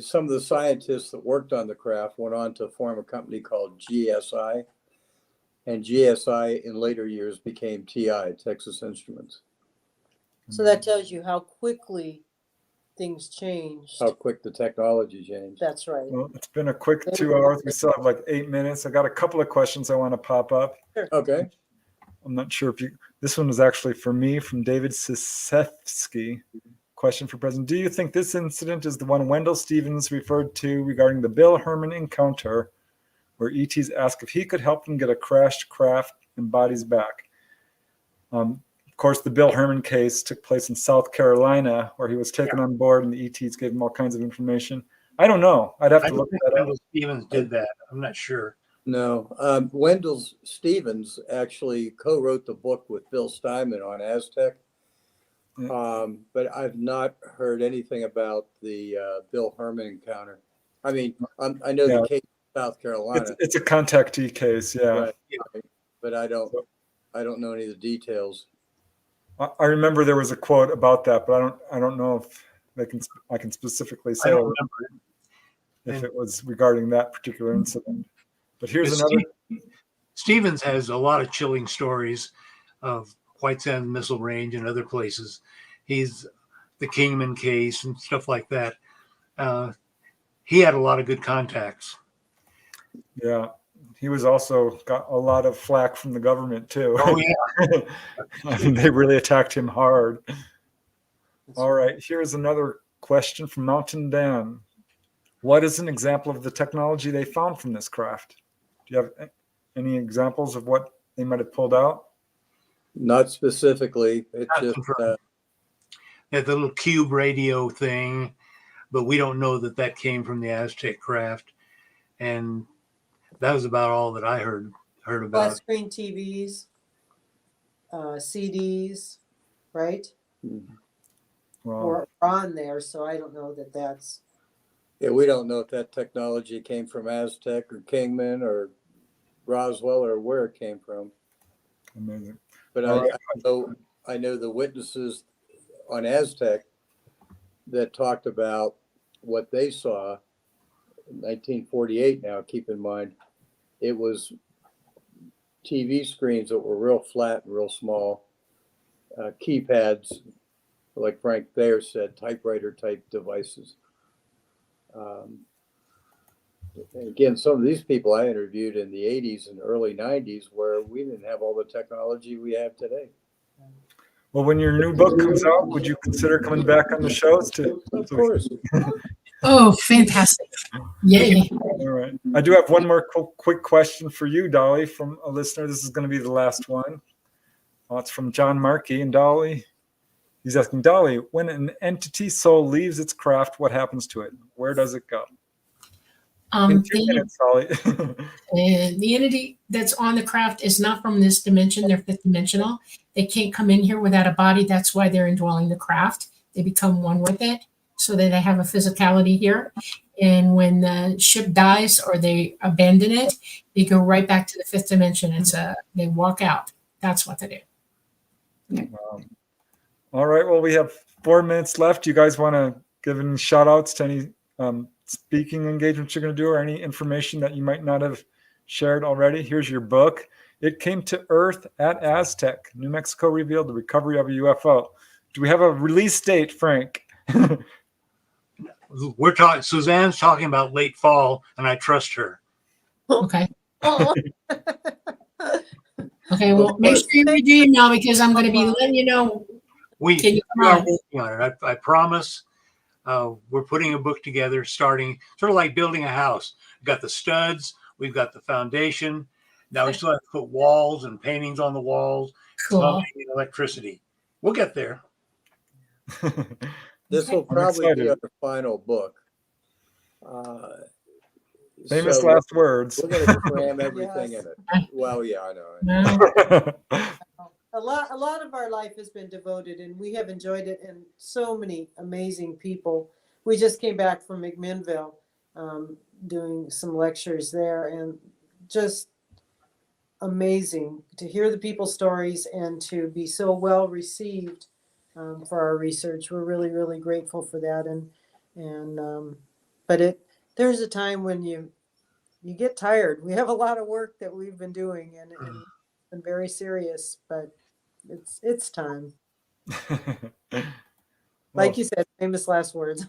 some of the scientists that worked on the craft went on to form a company called GSI, and GSI in later years became TI, Texas Instruments. So that tells you how quickly things changed. How quick the technology changed. That's right. Well, it's been a quick 2 hours. We still have like 8 minutes. I got a couple of questions I want to pop up. Okay. I'm not sure if this one was actually for me, from David Sisevsky. Question for President. Do you think this incident is the one Wendell Stevens referred to regarding the Bill Herman encounter, where ETs asked if he could help them get a crashed craft and bodies back? Of course, the Bill Herman case took place in South Carolina, where he was taken on board and the ETs gave him all kinds of information. I don't know. I'd have to look that up. Wendell Stevens did that. I'm not sure. No, Wendell Stevens actually co-wrote the book with Bill Steinman on Aztec. But I've not heard anything about the Bill Herman encounter. I mean, I know the case in South Carolina. It's a contactee case, yeah. Right, but I don't know any of the details. I remember there was a quote about that, but I don't know if I can specifically say I don't remember if it was regarding that particular incident. But here's another. Stevens has a lot of chilling stories of White Sands Missile Range and other places. He's the Kingman case and stuff like that. He had a lot of good contacts. Yeah, he was also got a lot of flack from the government too. Oh yeah, I mean, they really attacked him hard. All right, here's another question from Mountain Dan. What is an example of the technology they found from this craft? Do you have any examples of what they might have pulled out? Not specifically. It's Not just confirmed. They had the little cube radio thing, but we don't know that came from the Aztec craft. And that was about all that I heard about. Flat screen TVs, CDs, right? Well, Or on there. So I don't know that that's. yeah, we don't know if that technology came from Aztec or Kingman or Roswell or where it came from. amazing. But I know the witnesses on Aztec that talked about what they saw in 1948. Now, keep in mind, it was TV screens that were real flat and real small, keypads, like Frank Thayer said, typewriter type devices. And again, some of these people I interviewed in the 80s and early 90s where we didn't have all the technology we have today. Well, when your new book comes out, would you consider coming back on the shows too? Of course. Oh, fantastic. Yay. All right. I do have one more quick question for you, Dolly, from a listener. This is going to be the last one. It's from John Markey. And Dolly, he's asking, Dolly, when an entity soul leaves its craft, what happens to it? Where does it go? In 2 minutes, Dolly. And the entity that's on the craft is not from this dimension. They're fifth dimensional. They can't come in here without a body. That's why they're indwelling the craft. They become one with it so that they have a physicality here. And when the ship dies or they abandon it, they go right back to the fifth dimension. They walk out. That's what they do. All right. Well, we have 4 minutes left. Do you guys want to give any shout outs to any speaking engagements you're going to do, or any information that you might not have shared already? Here's your book. It Came to Earth at Aztec. New Mexico Revealed: The Recovery of a UFO. Do we have a release date, Frank? We're talking. Suzanne's talking about late fall, and I trust her. Okay. Oh, Okay. Well, make sure you read your email because I'm going to be letting you know. We Can you are come on? working on it. I promise. We're putting a book together, starting sort of like building a house. We've got the studs. We've got the foundation. Now we still have to put walls and paintings on the walls, Cool. plumbing, and electricity. We'll get there. This will I'm probably be excited. our final book. Famous So last words. we're going to cram everything Yes. in it. Well, yeah, I know. No. a lot of our life has been devoted, and we have enjoyed it, and so many amazing people. We just came back from McMinnville, doing some lectures there, and just amazing to hear the people's stories and to be so well received for our research. We're really, really grateful for that. But there's a time when you get tired. We have a lot of work that we've been doing, and it's been very serious, but it's time. Like you said, famous last words.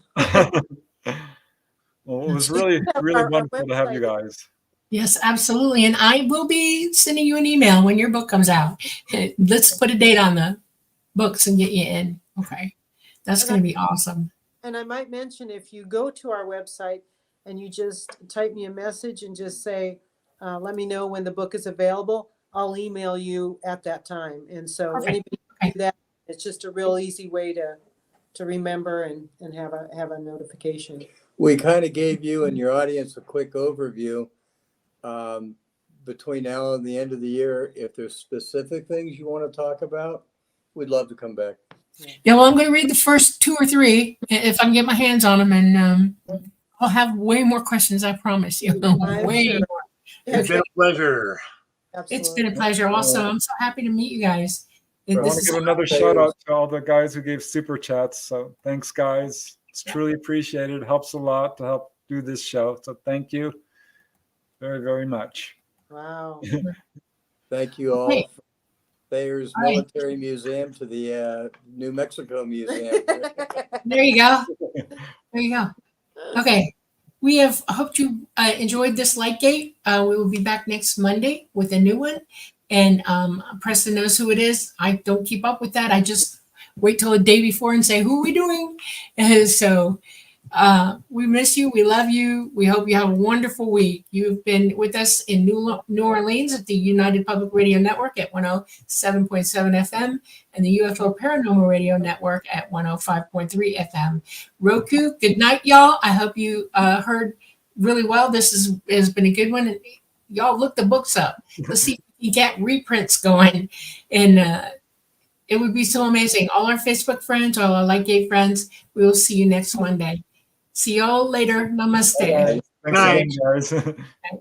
Well, it was really, really Our wonderful to have you website- guys. Yes, absolutely. And I will be sending you an email when your book comes out. Let's put a date on the books and get you in. Okay. That's going to be awesome. And I might mention, if you go to our website and you just type me a message and just say, let me know when the book is available, I'll email you at that time. And so Perfect. anybody can Okay. do that. It's just a real easy way to remember and have a notification. We kind of gave you and your audience a quick overview. Between now and the end of the year, if there's specific things you want to talk about, we'd love to come back. Yeah, well, I'm going to read the first 2 or 3 if I can get my hands on them. And I'll have way more questions, I promise you. I'm Way sure. more. It's been a pleasure. It's been a pleasure. Also, I'm so happy to meet you guys. I want This to is give another shout out to all the guys who gave super chats. So thanks, guys. It's truly appreciated. It helps a lot to help do this show. So thank you very, very much. Wow. Thank you all. Great. From Thayer's All right. Military Museum to the New Mexico Museum. There you go. There you go. Okay. We have hoped you enjoyed this Lightgate. We will be back next Monday with a new one. And Preston knows who it is. I don't keep up with that. I just wait till the day before and say, who are we doing? And so we miss you. We love you. We hope you have a wonderful week. You've been with us in New Orleans at the United Public Radio Network at 107.7 FM and the UFO Paranormal Radio Network at 105.3 FM. Roku, good night, y'all. I hope you heard really well. This has been a good one. And y'all look the books up. Let's see if you get reprints going. And it would be so amazing. All our Facebook friends, all our Lightgate friends, we will see you next Monday. See y'all later. Namaste. Thanks again, guys.